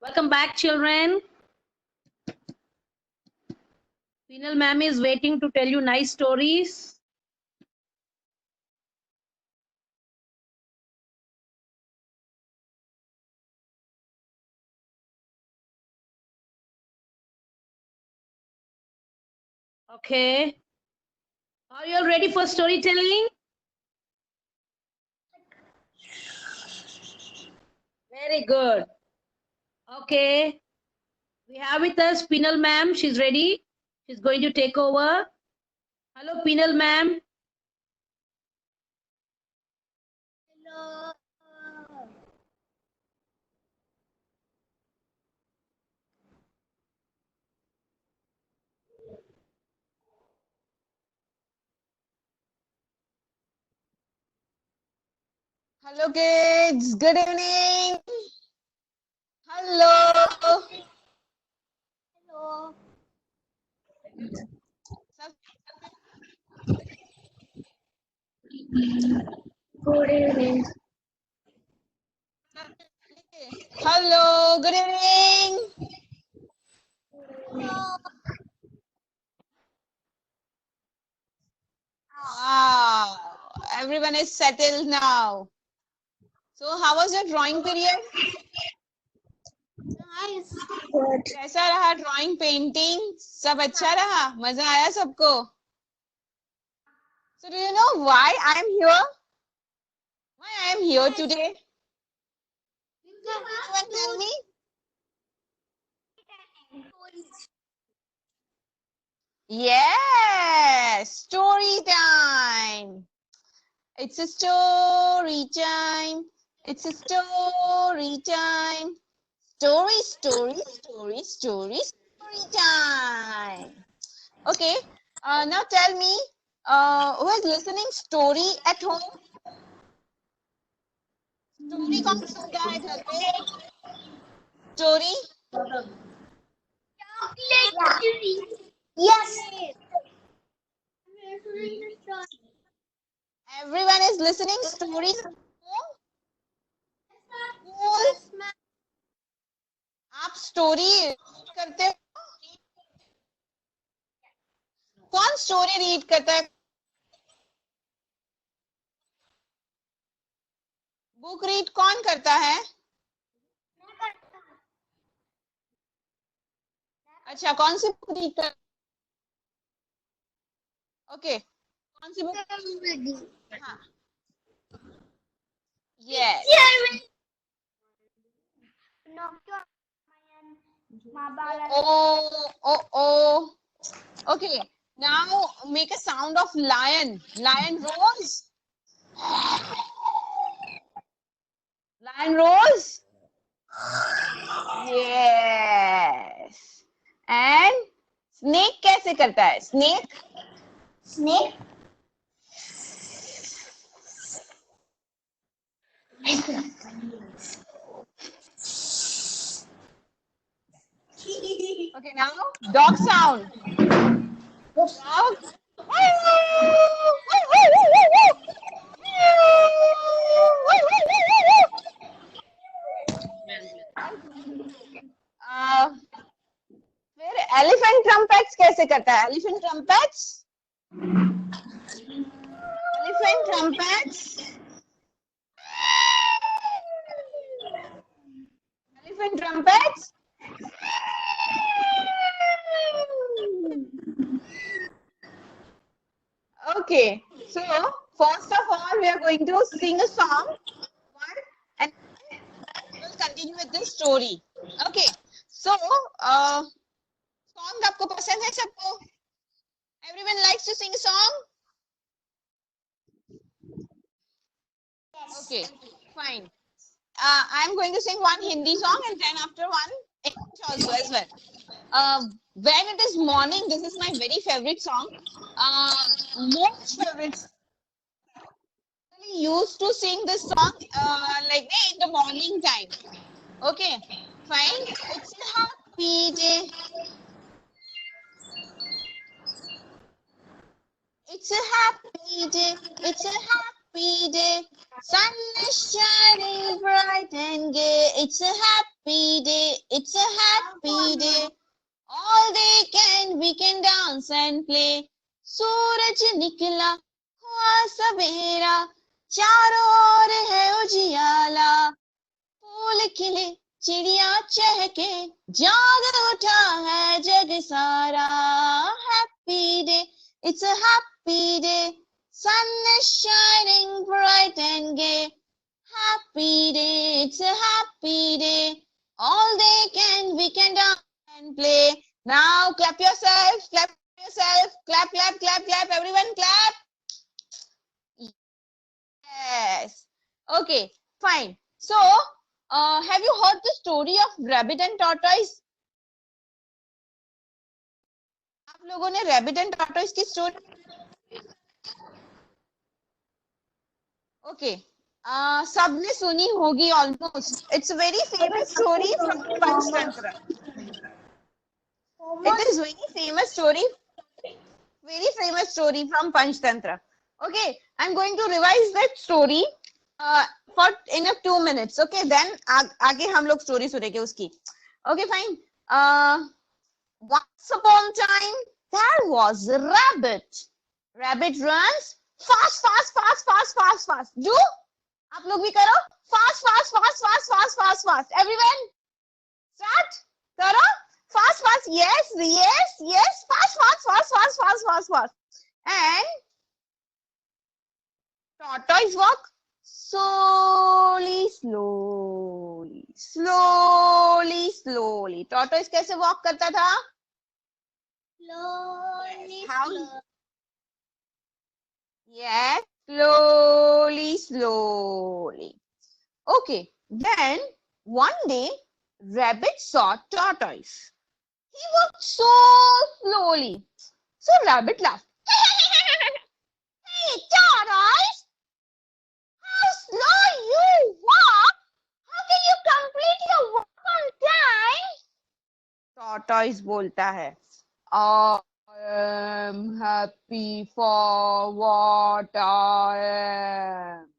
Welcome back, children. Peenal ma'am is waiting to tell you nice stories. Okay. Are you all ready for storytelling? Very good. Okay. We have with us Peenal ma'am. She's ready. She's going to take over. Hello, Peenal ma'am. Hello. Hello kids, good evening. Hello. Hello. Good evening. Hello, good evening. Wow, everyone is settled now. So how was your drawing period? Nice. कैसा रहा drawing, painting? सब अच्छा रहा? मजा आया सबको? So do you know why I am here? Why I am here today? Anyone tell me? Yes, story time. It's a story time. It's a story time. Story, story, story, story, story time. Okay. Now tell me, who is listening story at home? Story कौन सुनता है घर पे? Story? Yes. Everyone is listening stories at home? Cool. आप story करते हो? कौन story read करता है? Book read कौन करता है? अच्छा, कौन सी बुक रीड कर? ओके, कौन सी बुक? हाँ, yes. Oh. Okay, now make a sound of lion. Lion roars. Lion roars. Yes. And snake कैसे करता है? Snake. Snake. Okay, now dog sound. Dog. फिर elephant trumpets कैसे करता है? Elephant trumpets. Elephant trumpets. Elephant trumpets. Okay, so first of all, we are going to sing a song, and we'll continue with this story. Okay, so song आपको पसंद है सबको? Everyone likes to sing a song? Okay, fine. I'm going to sing one Hindi song and then after one English also as well. When it is morning, this is my very favorite song. Most favorite. I used to sing this song like in the morning time. Okay, fine. It's a happy day. It's a happy day. It's a happy day. Sun is shining bright and gay. It's a happy day. It's a happy day. All day we can dance and play. सूरज निकला हुआ सवेरा, चारों ओर है उजियाला, फूल खिले चिड़िया चहके, जाग उठा है जग सारा. Happy day, it's a happy day. Sun is shining bright and gay. Happy day, it's a happy day. All day we can dance and play. Now clap yourself, clap yourself, clap, clap, clap, clap. Everyone clap. Yes. Okay, fine. So, have you heard the story of rabbit and tortoise? आप लोगों ने rabbit and tortoise की story? Okay. सबने सुनी होगी almost. It's a very famous story from Panchtantra. It is very famous story from Panchtantra. Okay, I'm going to revise that story for in a 2 minutes. Okay, then आगे हम लोग story सुनेंगे उसकी. Okay, fine. Once upon a time, there was a rabbit. Rabbit runs fast, fast, fast, fast, fast, fast. Do? आप लोग भी करो. Fast, fast, fast, fast, fast, fast, fast. Everyone, start. करो. Fast, fast. Yes, yes, yes. Fast, fast, fast, fast, fast, fast, fast. And tortoise walk slowly, slowly, slowly, slowly. Tortoise कैसे walk करता था? Slowly, How? slowly. Yes, slowly, slowly. Okay, then one day, rabbit saw tortoise. He walked so slowly. So rabbit laughed. Hey, tortoise! How slow you walk! How can you complete your walk on time? Tortoise बोलता है, I am happy for what I am.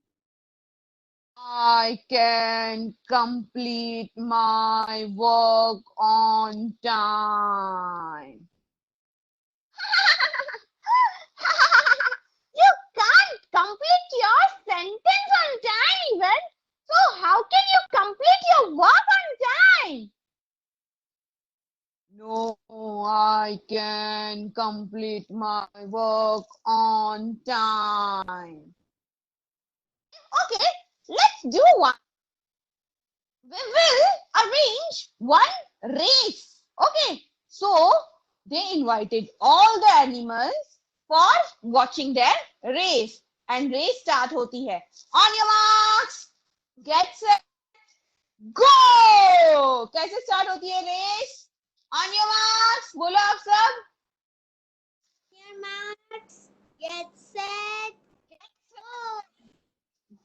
I can complete my work on time. You can't complete your sentence on time even. So how can you complete your work on time? No, I can complete my work on time. Okay, let's do one. We will arrange one race. Okay, so they invited all the animals for watching their race. And race start hoti hai. On your marks, get set, go! कैसे start hoti hai race? On your marks, बोलो आप सब. Your marks, get set, go.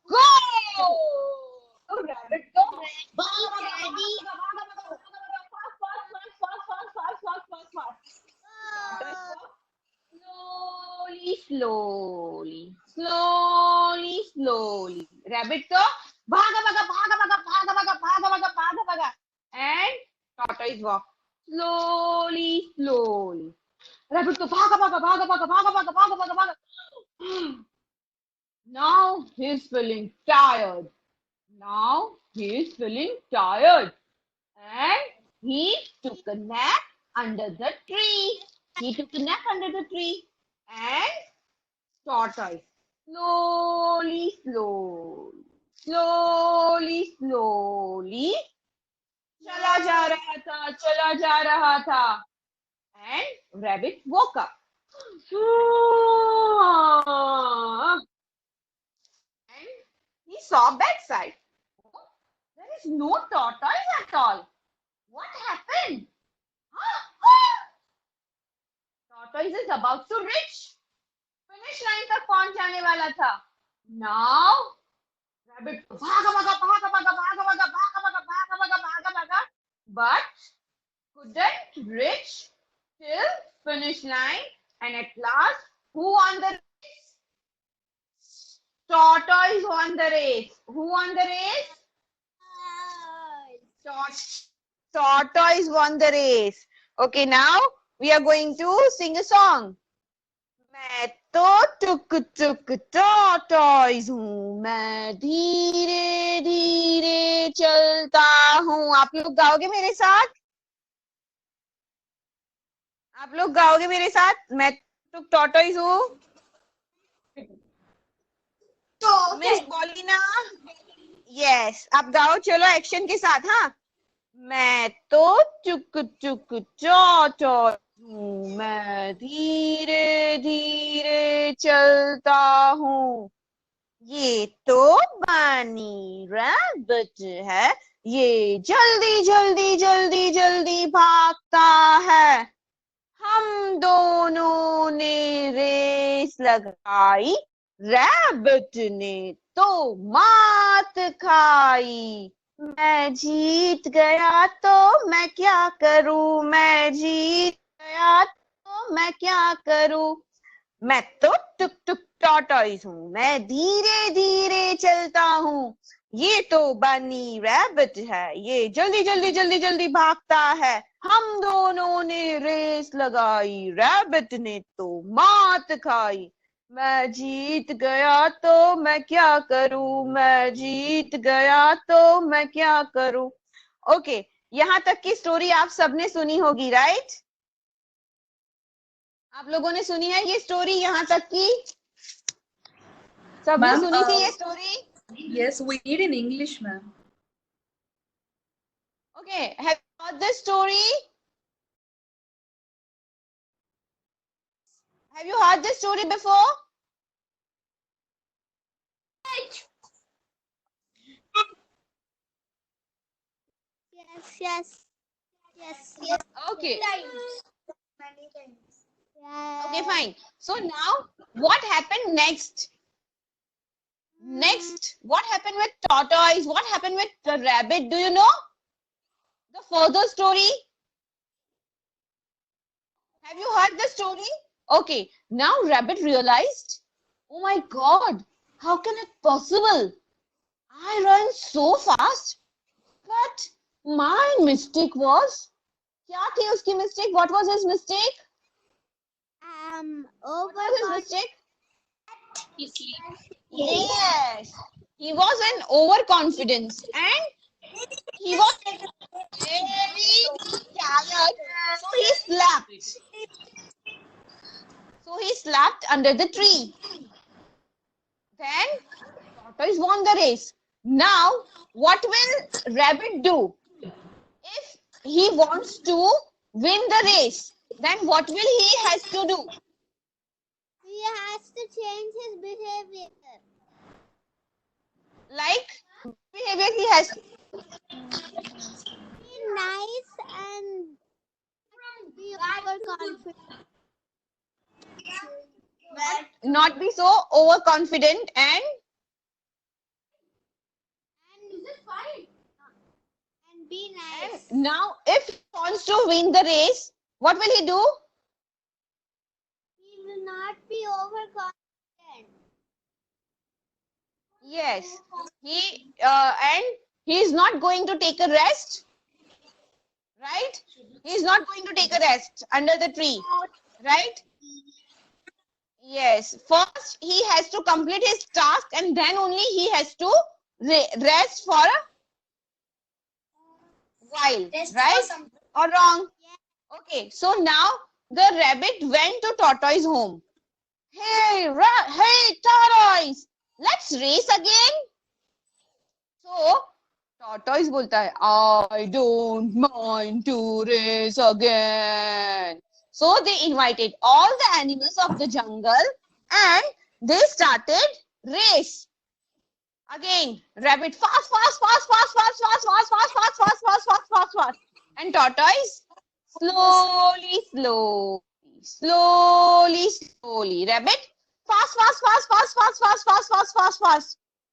Go! So rabbit go. Ready, Slowly, slowly, slowly, slowly. Rabbit तो भागा भागा भागा भागा भागा भागा भागा भागा भागा भागा. And tortoise walk slowly, slowly. Rabbit तो भागा भागा भागा भागा भागा भागा भागा भागा भागा. Now he is feeling tired. Now he is feeling tired. And he took a nap under the tree. He took a nap under the tree. And tortoise slowly, slowly, slowly, slowly चला जा रहा था. And rabbit woke up. And he saw backside. There is no tortoise at all. What happened? Tortoise is about to reach finish line तक पहुंच जाने वाला था. Now rabbit भागा भागा भागा भागा भागा भागा भागा भागा भागा भागा भागा भागा, but couldn't reach till finish line. And at last, who won the race? Tortoise won the race. Who won the race? Tortoise Tortoise won the race. Okay, now we are going to sing a song. मैं तो टुक टुक tortoise हूँ, मैं धीरे धीरे चलता हूँ. आप लोग गाओगे मेरे साथ? आप लोग गाओगे मेरे साथ? मैं टुक टॉर्टॉइस हूँ. मिस बॉलिना, यस, आप गाओ. चलो एक्शन के साथ. हाँ, मैं तो टुक टुक टॉर्टॉइस हूँ, मैं धीरे धीरे चलता हूँ. ये तो बनी रैबिट है, ये जल्दी जल्दी जल्दी जल्दी भागता है. हम दोनों ने रेस लगाई, रैबिट ने तो मात खाई. मैं जीत गया तो मैं क्या करूं, मैं जीत गया तो मैं क्या करूं. मैं तो टुक टुक टॉर्टॉइस हूँ, मैं धीरे धीरे चलता हूँ. ये तो बनी रैबिट है, ये जल्दी जल्दी जल्दी जल्दी भागता है. हम दोनों ने रेस लगाई, रैबिट ने तो मात खाई. मैं जीत गया तो मैं क्या करूं, मैं जीत गया तो मैं क्या करूं. ओके, यहाँ तक की स्टोरी आप सबने सुनी होगी, राइट? आप लोगों ने सुनी है ये स्टोरी यहाँ तक की? सबने Ma'am, सुनी थी ये story? yes, we read in English, ma'am. Okay, have you heard this story? Have you heard this story before? Yes. Okay. Many times. Okay, fine. So now, what happened next? Next, what happened with tortoise? What happened with the rabbit? Do you know the further story? Have you heard the story? Okay, now rabbit realized, oh my God, how can it possible? I ran so fast, but my mistake was, क्या थी उसकी mistake? What was his mistake? What was his mistake? Yes, he was an overconfidence and he was very tired, so he slept. So he slept under the tree. Then tortoise won the race. Now, what will rabbit do? If he wants to win the race, then what will he has to do? He has to change his behavior. Like behavior he has to. Be nice and be overconfident. Not be so overconfident and And be nice. now if he wants to win the race, what will he do? He will not be overconfident. Yes, he and he is not going to take a rest, right? He is not going to take a rest under the tree, right? Yes, first he has to complete his task and then only he has to rest for a while, right? Or wrong? Okay, so now the rabbit went to tortoise home. Hey, hey, tortoise, let's race again. So tortoise बोलता है, I don't mind to race again. So they invited all the animals of the jungle and they started race. Again, rabbit fast, and tortoise slowly. Rabbit fast,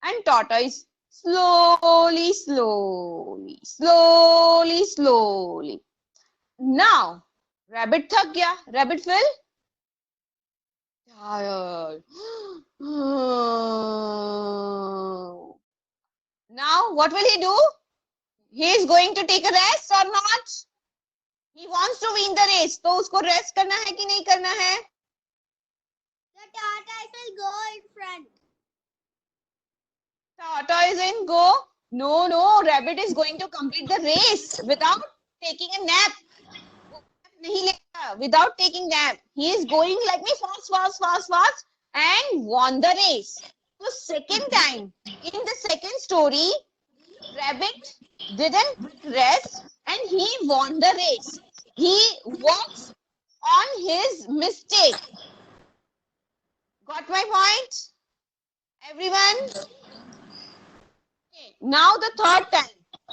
and tortoise slowly. Now, rabbit थक गया. Rabbit feel tired. Now, what will he do? He is going to take a rest or not? He wants to win the race. तो उसको rest करना है कि नहीं करना है? The tortoise will go in front. Tortoise in go. No. Rabbit is going to complete the race without taking a nap. नहीं लेगा. Without taking nap. He is going like me fast and won the race. So second time, in the second story, Rabbit didn't rest and he won the race. He works on his mistake. Got my point? Everyone? Okay. Now the third time.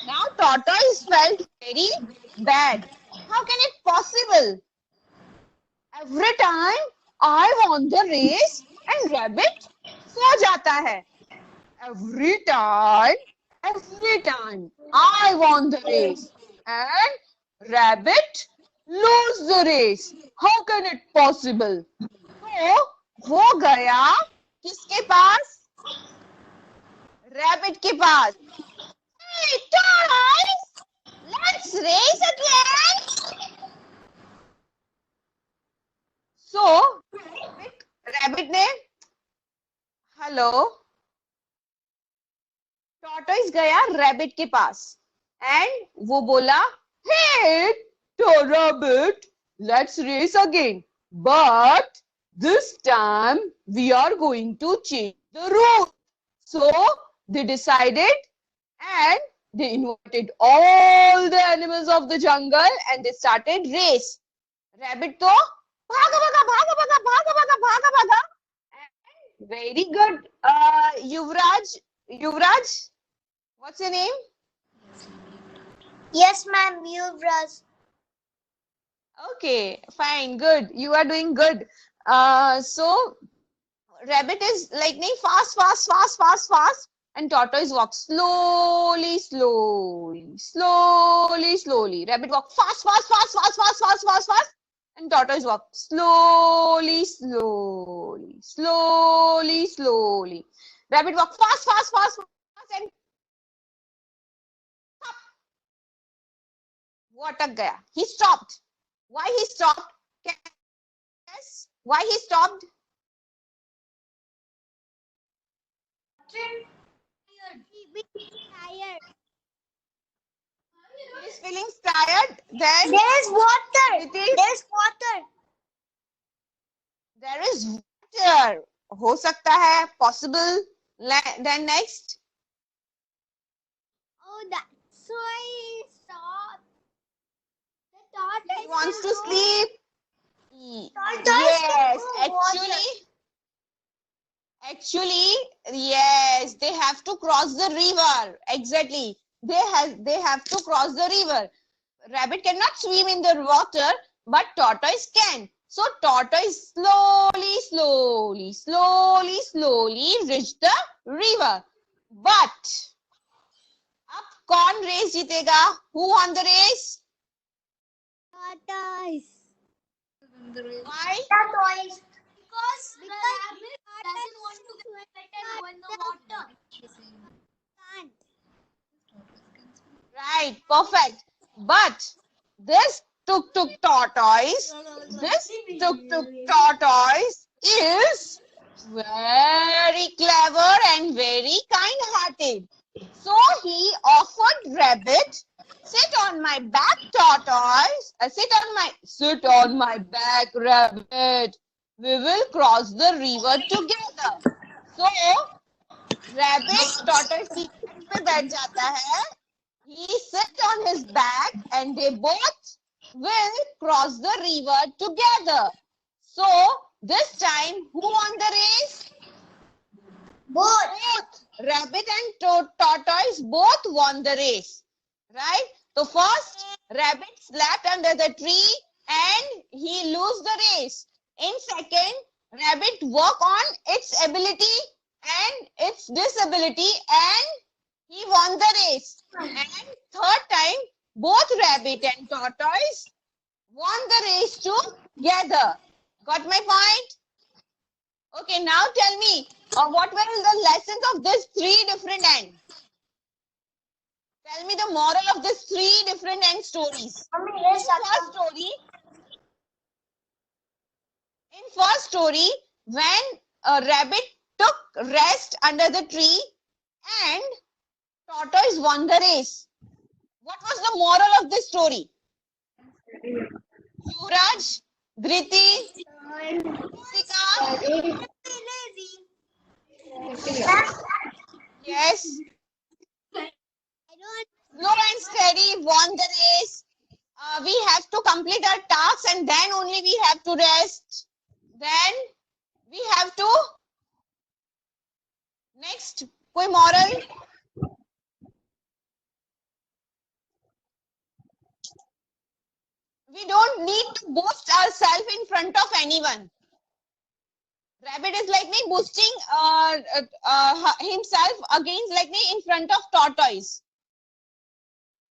Now tortoise felt very bad. How can it possible? Every time I won the race and rabbit सो जाता है. Every time I won the race and rabbit lose the race. How can it possible? तो वो गया किसके पास? Rabbit के पास. Hey, tortoise, let's race again. So rabbit ने हेलो टॉर्टोइस गया रैबिट के पास एंड वो बोला hey rabbit let's race again but this time we are going to change the route so they decided and they invited all the animals of the jungle and they started race. Rabbit तो भागा very good. Yuvraj, what's your name? Yes, ma'am, Yuvraj. Okay, fine, good. You are doing good. So rabbit is lightning fast, and tortoise walks slowly. Rabbit walks fast, and tortoise walks slowly. Rabbit walks fast, and stop. वो अटक गया. He stopped. Why he stopped? Can you guess why he stopped? Tired. He is feeling tired. Then There is water. Nitish? There is water. there is water. हो सकता है, possible. Then next. Oh, that's why he saw the tortoise. He wants to will go- sleep. Tortoise Yes, will go water. actually, yes, they have to cross the river. Exactly. They have to cross the river. Rabbit cannot swim in the water, but tortoise can. So tortoise slowly reach the river. But अब कौन race जीतेगा? Who won the race? Tortoise. Why? Tortoise. Because rabbit doesn't want to get wet in the water. Can't. Right, perfect. But this tuk-tuk tortoise is very clever and very kind-hearted. So he offered rabbit, sit on my back, tortoise. Sit on my back, rabbit. We will cross the river together. So rabbit tortoise की back पे बैठ जाता है. He sits on his back and they both will cross the river together. So this time, who won the race? Both. Rabbit and tortoise both won the race. Right? So first, rabbit slept under the tree and he lose the race. In second, rabbit work on its ability and its disability and he won the race. And third time, both rabbit and tortoise won the race together. Got my point? Okay, now tell me, what were the lessons of these three different ends? Tell me the moral of these three different end stories. Mummy, yes, In first story, when a rabbit took rest under the tree and tortoise won the race. What was the moral of this story? Yuvraj, Dhriti, Ritika. Yes. Slow and steady won the race. We have to complete our tasks and then only we have to rest. Then we have to. Next, koi moral? We don't need to boost ourselves in front of anyone. Rabbit is like me boosting himself against like me in front of tortoise.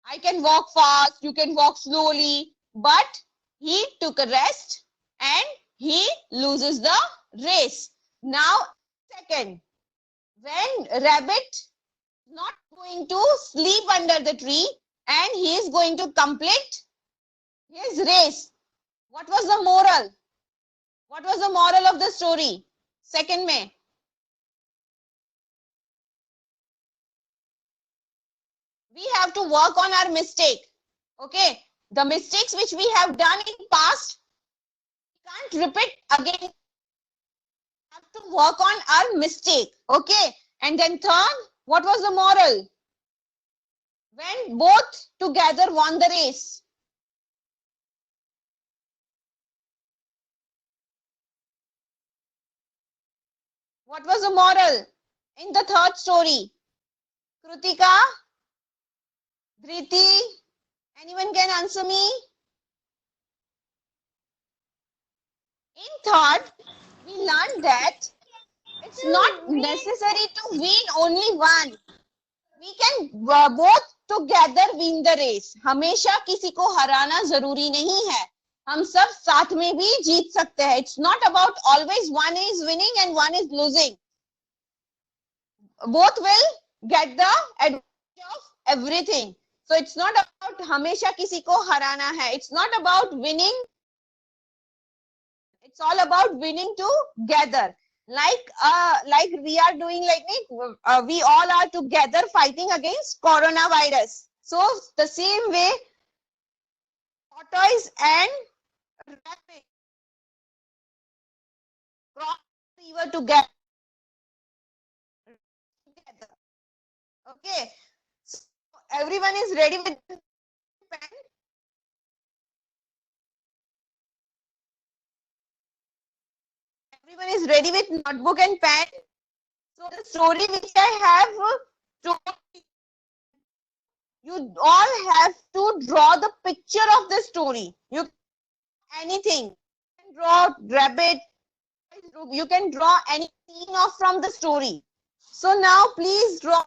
I can walk fast, you can walk slowly, but he took a rest and he loses the race. Now, second, when rabbit not going to sleep under the tree and he is going to complete his race. What was the moral? What was the moral of the story? Second May. We have to work on our mistake. Okay. The mistakes which we have done in past, we can't repeat again. We have to work on our mistake. Okay. And then third, what was the moral? When both together won the race. What was the moral in the third story? Krutika, Dhriti, anyone can answer me? In third, we learned that it's not necessary to win only one. We can both together win the race. हमेशा किसी को हराना जरूरी नहीं है. हम सब साथ में भी जीत सकते हैं. It's not about always one is winning and one is losing. Both will get the advantage of everything. So it's not about हमेशा किसी को हराना है. It's not about winning. It's all about winning together. Like we are doing like we all are together fighting against coronavirus. So the same way, tortoise and rabbit cross the river together. Okay. So everyone is ready with the pen. Everyone is ready with notebook and pen. So the story which I have told you all have to draw the picture of the story. You anything. You can draw rabbit. You can draw any scene of from the story. So now please draw.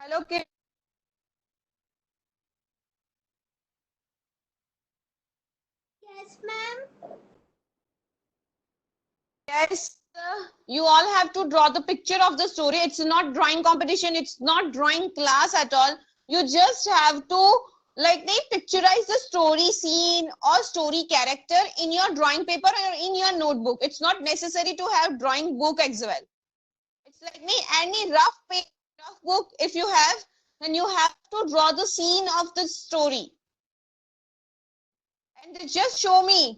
Hello, kids. Yes, ma'am. Yes. You all have to draw the picture of the story. It's not drawing competition. It's not drawing class at all. You just have to like they picturize the story scene or story character in your drawing paper or in your notebook. It's not necessary to have drawing book as well. It's like any rough book if you have, then you have to draw the scene of the story. And just show me.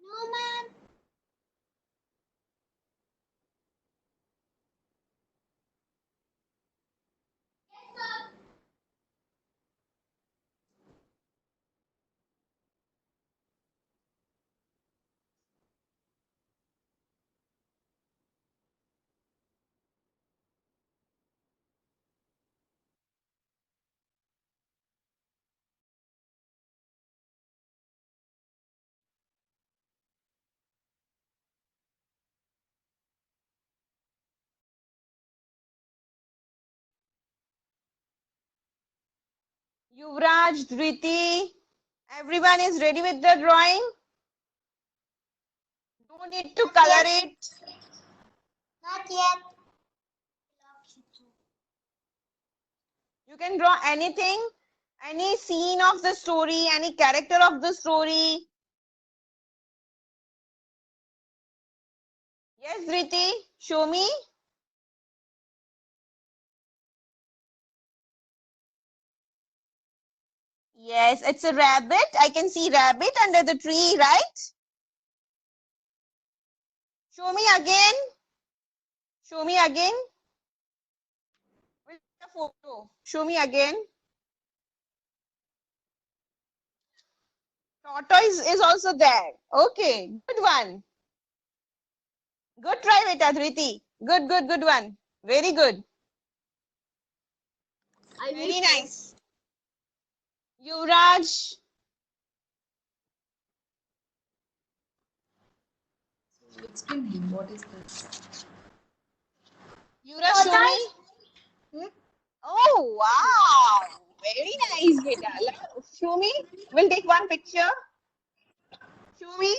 No, ma'am. Yuvraj, Dhriti, everyone is ready with the drawing? Don't need to color it. Not yet. You can draw anything, any scene of the story, any character of the story. Yes, Dhriti, show me. Yes, it's a rabbit. I can see rabbit under the tree, right? Show me again. Show me again. We'll take a photo. Show me again. Tortoise is also there. Okay, good one. Good try, Beta Dhriti. Good, good, good one. Very good. Very nice. Yuvraj. Explain him. What is this? Yuvraj, show me. Oh, wow. Very nice, Beta. Show me. We'll take one picture. Show me.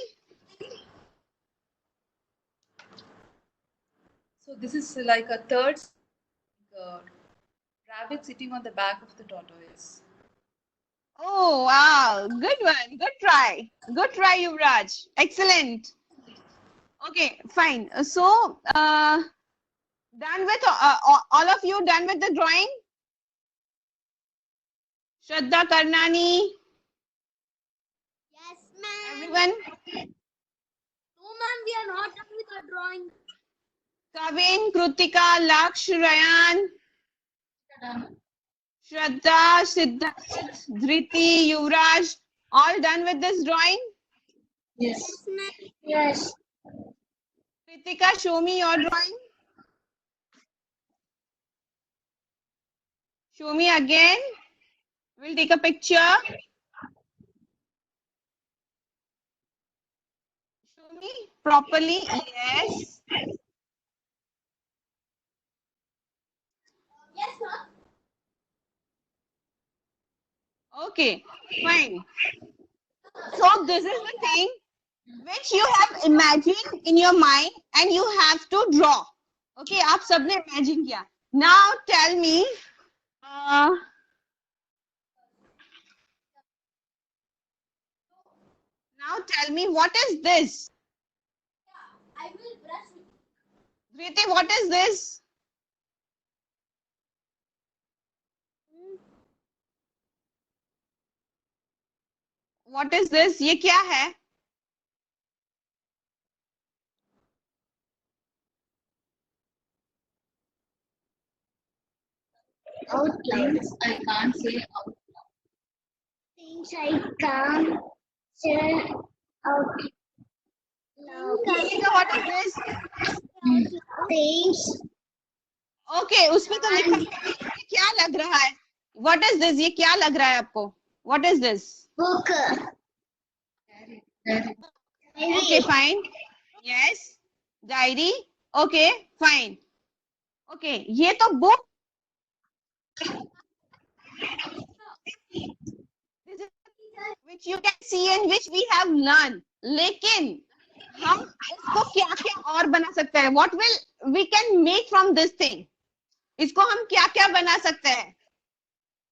So this is like a third rabbit sitting on the back of the tortoise. Oh, wow. Good one. Good try. Good try, Yuvraj. Excellent. Okay, fine. So, done with all of you done with the drawing? Shraddha Karnani, Yes, ma'am. everyone? No, ma'am, we are not done with our drawing. Kavin, Krutika, Laksh, Rayan, Shraddha, Siddharth, Dhriti, Yuvraj, all done with this drawing? Yes, ma'am. Yes. Kritika, show me your drawing. Show me again. We'll take a picture. Show me properly. Yes. Yes, ma'am. Okay, fine. So this is the thing which you have imagined in your mind and you have to draw. Okay, आप सबने imagine किया. Now tell me. Now tell me, what is this? I will brush it. Dhriti, what is this? What is this? ये क्या है? Outlines. I can't say outlines. Things I can't say out loud. Kritika, what is this? Things. Okay, उसमें तो लिखा है, ये क्या लग रहा है? What is this? ये क्या लग रहा है आपको? What is this? Book. Okay, fine. Yes. Diary. Okay, fine. Okay, ये तो book which you can see and which we have learned. लेकिन हम इसको क्या क्या और बना सकते हैं? What will we can make from this thing? इसको हम क्या क्या बना सकते हैं?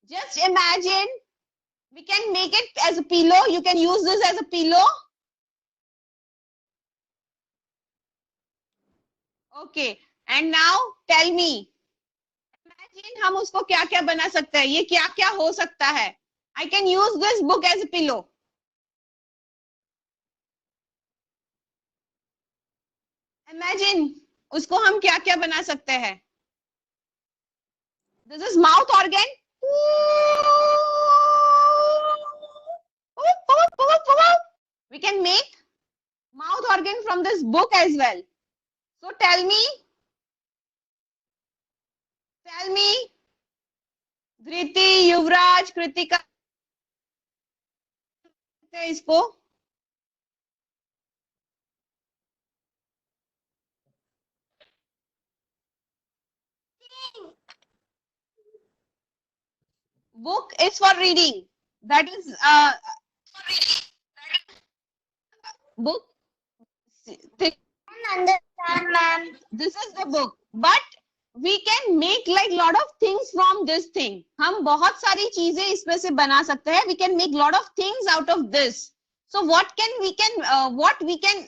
Just imagine we can make it as a pillow. You can use this as a pillow. Okay, and now tell me. Imagine हम उसको क्या क्या बना सकते हैं? ये क्या क्या हो सकता है? I can use this book as a pillow. Imagine उसको हम क्या क्या बना सकते हैं? This is mouth organ. We can make mouth organ from this book as well. So tell me, Dhriti, Yuvraj, Kritika, इसको book is for reading. That is book. Understand, ma'am. This is the book, but we can make like lot of things from this thing. हम बहुत सारी चीजें इसमें से बना सकते हैं. We can make lot of things out of this. So what we can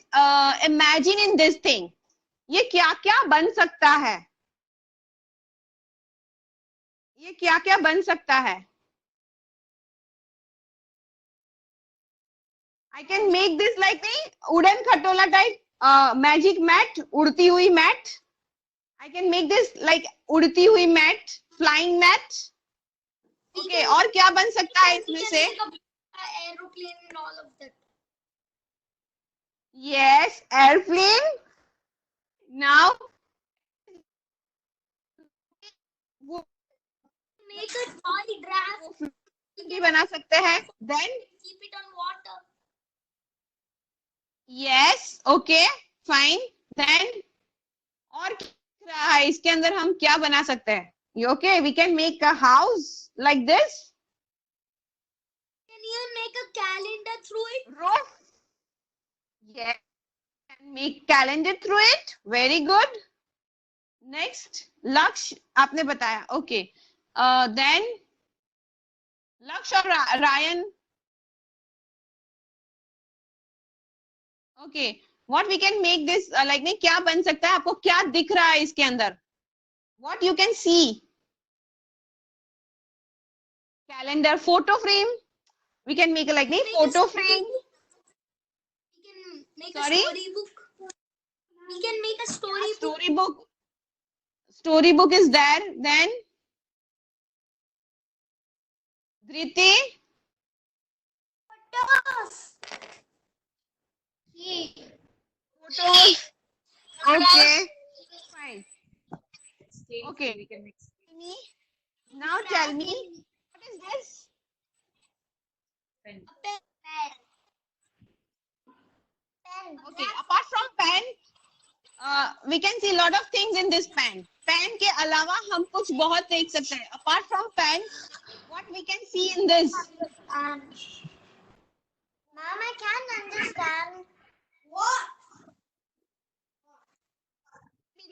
imagine in this thing? ये क्या क्या बन सकता है? ये क्या क्या बन सकता है? I can make this like the wooden khatola type magic mat, उड़ती हुई mat. I can make this like उड़ती हुई mat, flying mat. Okay, और क्या बन सकता है इसमें से? Aeroplane and all of that. Yes, airplane. Now Make a toy draft. भी बना सकते हैं. Then Keep it on water. yes, okay, fine. Then और क्या है इसके अंदर हम क्या बना सकते हैं? Okay, we can make a house like this. Can you make a calendar through it? Roof. Yes, can make calendar through it. Very good. Next, Laksh, आपने बताया. Okay. Then Laksh और Ryan. Okay. What we can make this like नहीं क्या बन सकता है? आपको क्या दिख रहा है इसके अंदर? What you can see? Calendar, photo frame. We can make like नहीं photo frame. We can make Sorry? a storybook. We can make a storybook. Storybook. Storybook is there. Then Dhriti. Photos. Okay. Fine. Okay. We can make Now tell me, what is this? Pen. Okay. Apart from pen, we can see a lot of things in this pen. Pen के अलावा हम कुछ बहुत देख सकते हैं. Apart from pen, what we can see in this? Ma'am, I can't understand. What?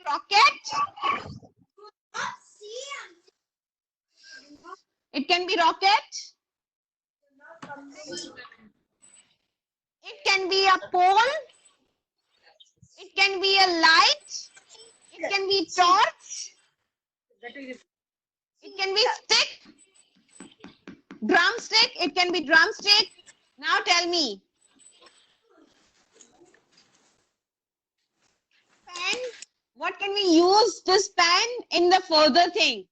Rocket. It can be rocket. It can be a pole. It can be a light. It can be torch. It can be stick. Drumstick. It can be drumstick. Now tell me. Pen. What can we use this pen in the further thing?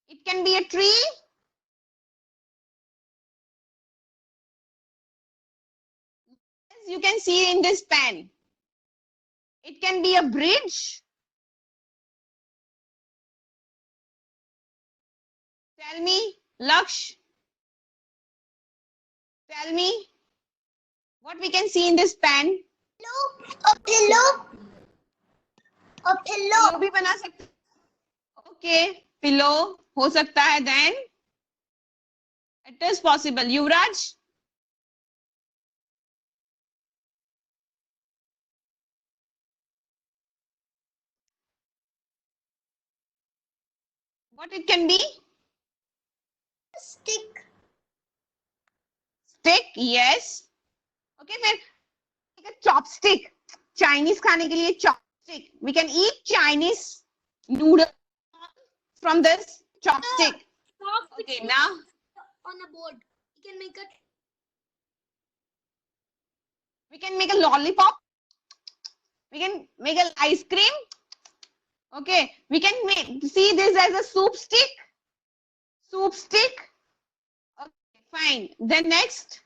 It can be a tree. As you can see in this pen. It can be a bridge. Tell me, Laksh. Tell me what we can see in this pen. A pillow. A pillow. Pillow भी बना सकते. Okay, pillow हो सकता है. Then it is possible. Yuvraj? What it can be? Stick. Stick, yes. Okay, फिर एक chopstick. Chinese खाने के लिए chopstick. We can eat Chinese noodle from this chopstick. Okay, now On a board. You can make it. we can make a lollipop. We can make an ice cream. Okay, we can see this as a soup stick. Soup stick. Okay, fine. Then next.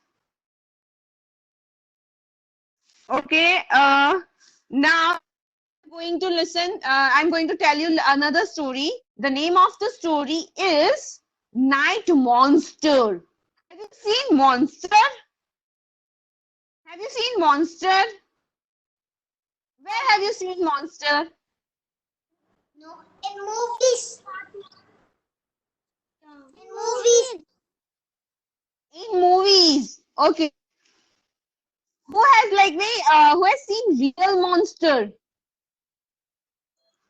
Okay, now I'm going to listen. I'm going to tell you another story. The name of the story is Night Monster. Have you seen Monster? Have you seen Monster? Where have you seen Monster? No. In movies. In movies. In movies. Okay. Who has like me? Who has seen Real Monster?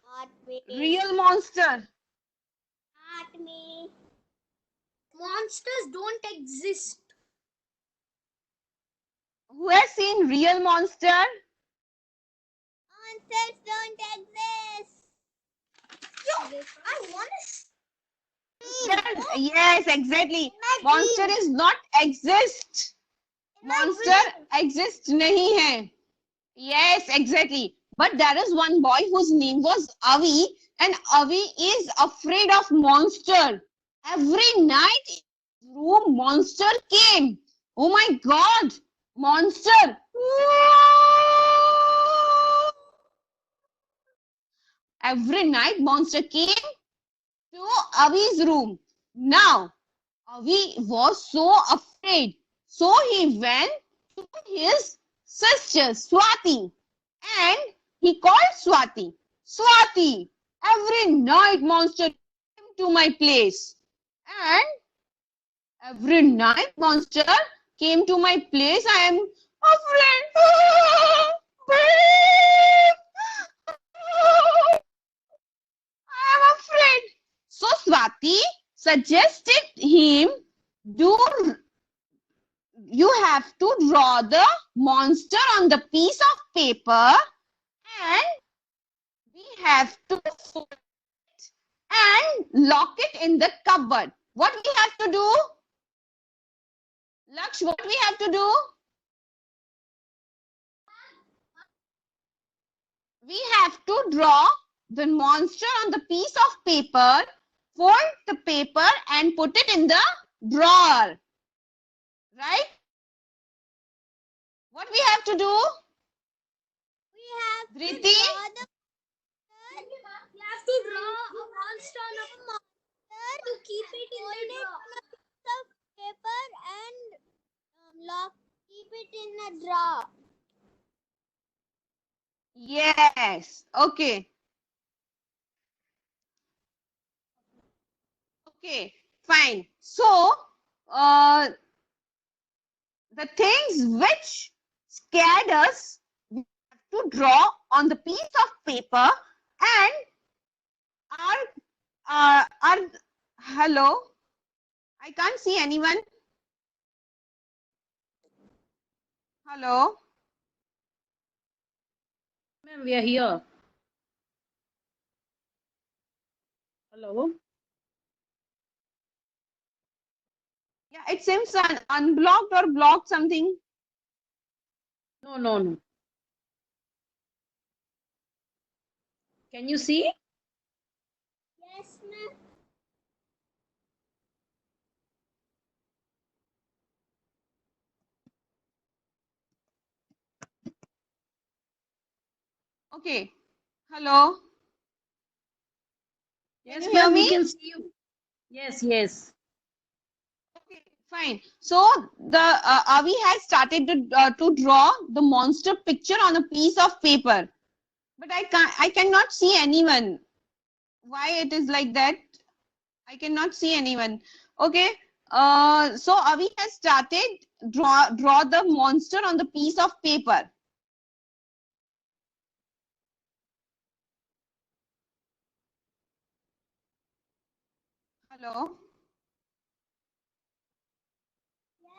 Not me. Real Monster. Not me. Monsters don't exist. Who has seen Real Monster? Monsters don't exist. Yo, I want to. Yes, exactly. Monster is not exist. Monster exist nahi hai. Yes, exactly. But there is one boy whose name was Avi, and Avi is afraid of monster. Every night in his room, monster came. Oh my God, monster! Every night, monster came to Avi's room. Now, Avi was so afraid. So he went to his sister Swati and he called Swati. Swati, every night monster came to my place. And every night monster came to my place. I am afraid. I am afraid. So Swati suggested him, you have to draw the monster on the piece of paper and we have to fold it and lock it in the cupboard. What we have to do? Laksh, what we have to do? We have to draw the monster on the piece of paper, fold the paper and put it in the drawer. Right? What we have to do? We have Dhriti? to draw the. We have to draw a monster on a monster to keep it in the drawer. On a piece of paper and keep it in a drawer. Yes. Okay. Okay. Fine. So, the things which scared us, we have to draw on the piece of paper and hello. I can't see anyone. Hello. Ma'am, we are here. Hello. Yeah, it seems unblocked or blocked something. No, no, no. Can you see? Yes, ma'am. Okay. Hello. Yes, you hear ma'am, we me? can see you. Yes, yes. Okay, Fine. So the Avi has started to draw the monster picture on a piece of paper, but I cannot see anyone. Why it is like that? I cannot see anyone. Okay. So Avi has started draw the monster on the piece of paper. Hello.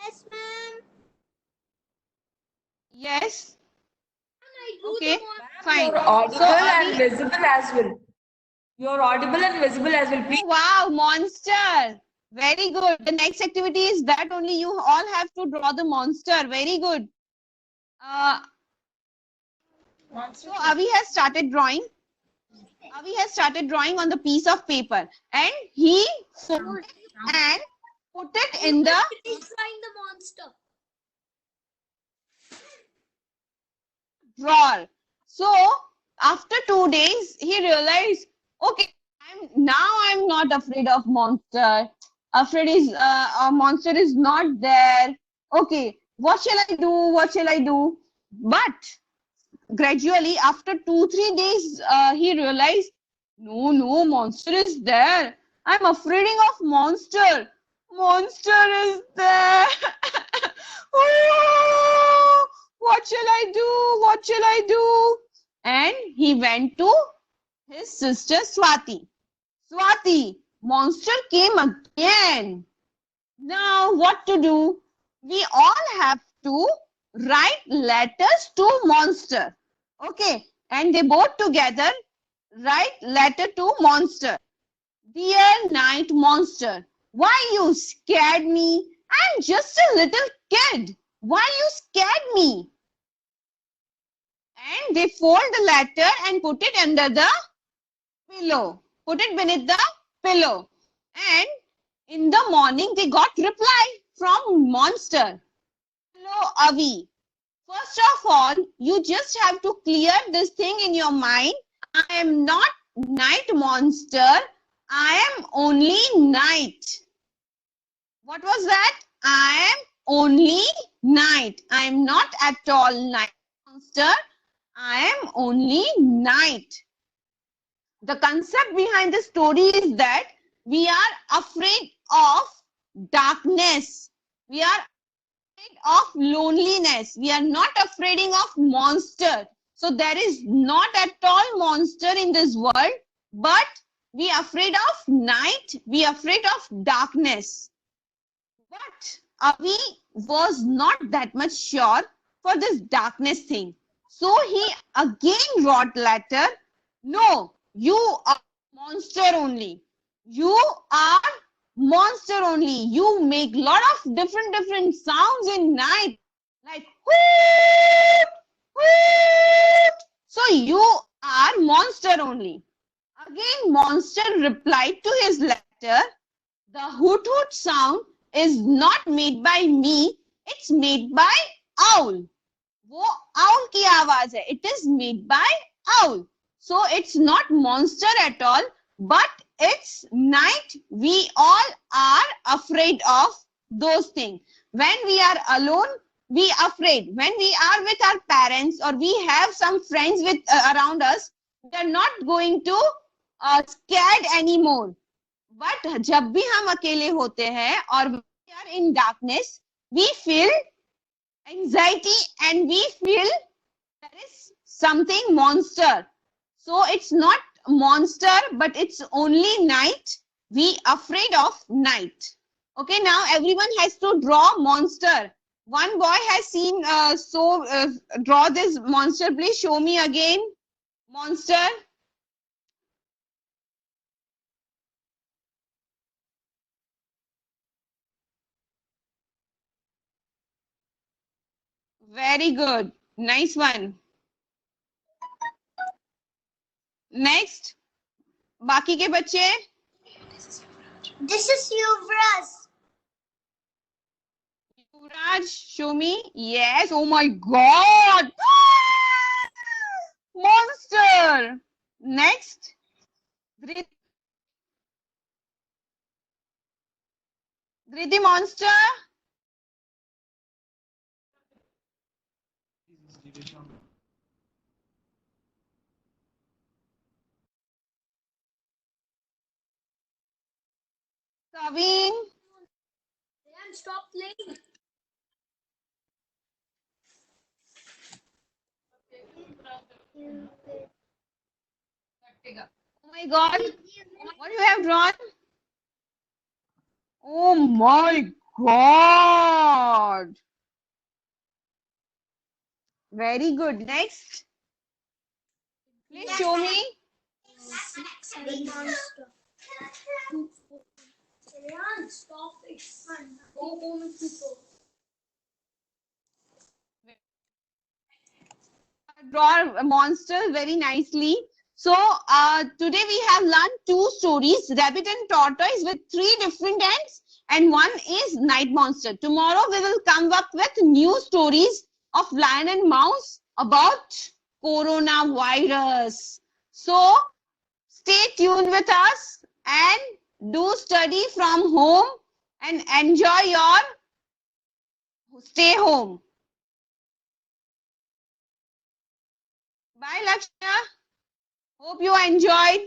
Yes, ma'am. Yes. I drew Okay. the monster. Fine. You're audible So and Avi. visible as well. You're audible and visible as well. Please. Oh, wow, monster. Very good. The next activity is that only you all have to draw the monster. Very good. So Avi has started drawing. Avi has started drawing on the piece of paper and he folded and put it in the He's drawing the monster. drawer. So after 2 days, he realized, okay, I'm not afraid of monster. Afraid is a monster is not there. Okay, what shall I do? What shall I do? But gradually, after 2-3 days, he realized, no, monster is there. I'm afraid of monster. Monster is there. Oh, what shall I do? What shall I do? And he went to his sister Swati. Swati, monster came again. Now what to do? We all have to write letters to monster. Okay, and they both together write letter to monster. Dear night monster, why you scared me? I'm just a little kid. Why you scared me? And they fold the letter and put it under the pillow. Put it beneath the pillow. And in the morning, they got reply from monster. Hello, Avi. First of all, you just have to clear this thing in your mind. I am not night monster. I am only night. What was that? I am only night. I am not at all night monster. I am only night. The concept behind the story is that we are afraid of darkness. We are afraid of loneliness. We are not afraid of monster. So there is not at all monster in this world, but we are afraid of night. We are afraid of darkness. But Avi was not that much sure for this darkness thing. So he again wrote letter. No, you are monster only. You are monster only. You make lot of different sounds in night, like hoot, hoot. So you are monster only. Again, monster replied to his letter. The hoot hoot sound is not made by me. It's made by owl. वो owl की आवाज है. It is made by owl. So it's not monster at all, but it's night. We all are afraid of those things. When we are alone, we are afraid. When we are with our parents or we have some friends with around us, we are not going to scared anymore. But जब भी हम अकेले होते हैं और we are in darkness, we feel anxiety and we feel there is something monster. So it's not monster, but it's only night. We afraid of night. Okay, now everyone has to draw monster. One boy has seen, draw this monster. Please show me again. Monster. Very good. Nice one. Next. बाकी के बच्चे. This is Yuvraj. Yuvraj, show me. Yes. Oh my God. Monster. Next. Pretty Monster. Kaveen. Ryan, stop playing. Oh my God. What you have drawn? Oh my God. Very good. Next. Please show me. Big monster. Ryan, stop it. Go home and sleep. Draw monsters very nicely. So today we have learned two stories, rabbit and tortoise with three different ends, and one is night monster. Tomorrow we will come up with new stories of lion and mouse about coronavirus. So stay tuned with us and do study from home and enjoy your stay home. Bye, Lakshya. Hope you enjoyed.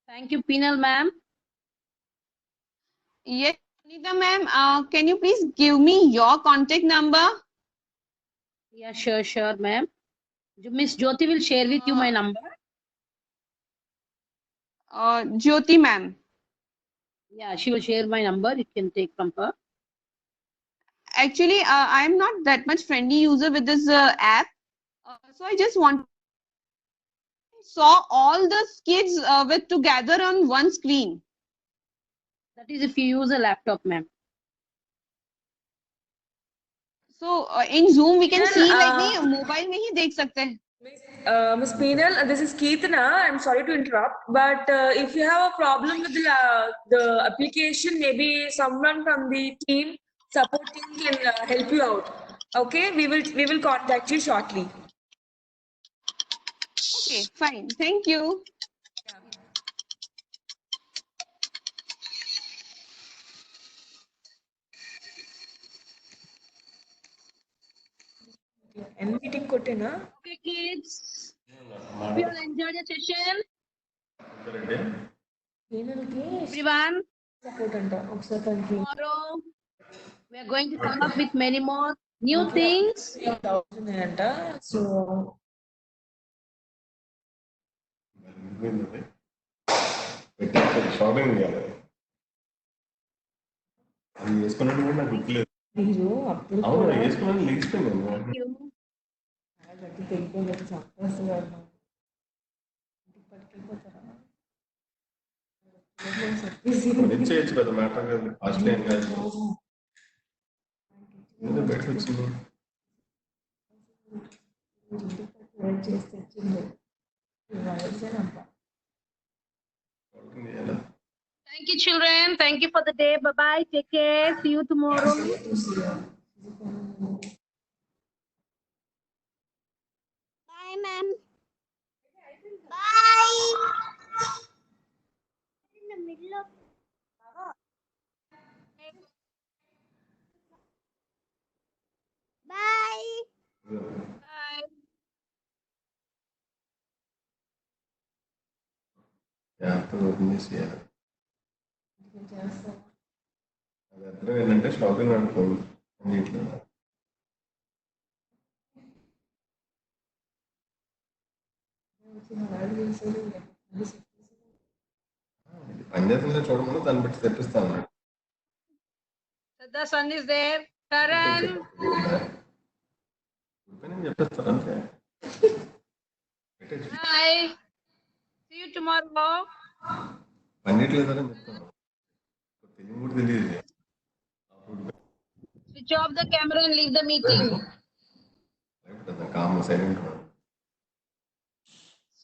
Thank you, Penal ma'am. Yes, Sunita ma'am, can you please give me your contact number? Yeah, sure, ma'am. Miss Jyoti will share with you my number. Jyoti ma'am. Yeah, she will share my number. You can take from her. Actually, I'm not that much friendly user with this app. So I just saw all the kids with together on one screen. That is if you use a laptop, ma'am. So in Zoom we can Penal, see like नहीं mobile में ही देख सकते हैं. Miss Penal, this is Keetana. I'm sorry to interrupt, but if you have a problem with the application, maybe someone from the team support team can help you out. Okay, we will contact you shortly. Okay, fine. Thank you. End meeting kottena. Okay, kids. Hope you all enjoyed the session. Everyone, Support anta ఒకసారి continue tomorrow we are going to come up with many more new things. ఉన్నాయంట so shopping చేయాలి అది వేసుకున్నట్టు కూడా నాకు గుర్తులేదు. మీరు అప్పుడు అవును వేసుకున్నాను లేచిపోయింది. Thank you. గట్టి తెలిపోయి చంపేస్తున్నారు చేయొచ్చు కదా మ్యాటర్ కాదు కాస్ట్లీ ఏం కాదు. బయటకు వచ్చింది చేసి తెచ్చింది Thank you, children. Thank you for the day. Bye bye. Take care. See you tomorrow. Bye, ma'am. Bye. In the middle of. Bye. Bye. Open చేసి అది అర్థం ఏంటంటే షాపింగ్ అనుకోండి అన్నింటిలో పనిచేస్తుందో చూడమని దాన్ని బట్టి తెప్పిస్తా ఉన్నాడు. The sun is there. Karan. చెప్పేస్తాను అంతే. Bye. See you tomorrow. పనిట్లేదని చెప్తాను తెలియదు కూడా తెలియదు. Switch off the camera and leave the meeting. Calm silent.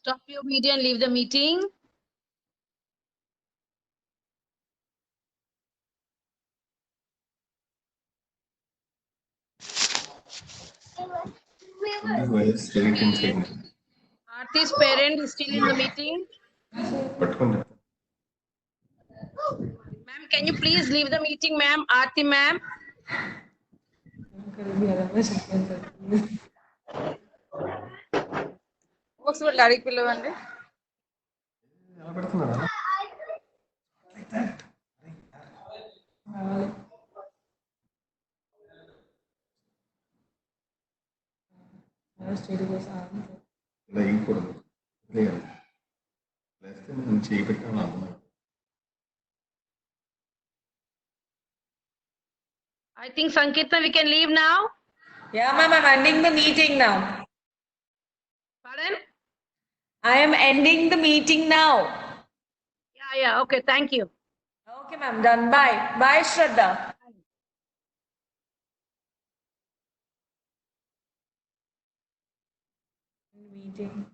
Stop your video and leave the meeting. Aarti's parent is still in the meeting. పట్టుకోండి. Ma'am, can you please leave the meeting, ma'am? Aarti, ma'am. ఒకసారి డాడీకి పిలవండి. ఎలా పెడుతున్నారా? ఇలా ఇవ్వకూడదు. లేస్తే నేను చేయి పెట్టాను అర్థం. I think Sankirtan, we can leave now. Yeah, ma'am, I'm ending the meeting now. Pardon? I am ending the meeting now. Yeah. Okay, thank you. Okay, ma'am, done. Bye. Bye, Shraddha. Meeting.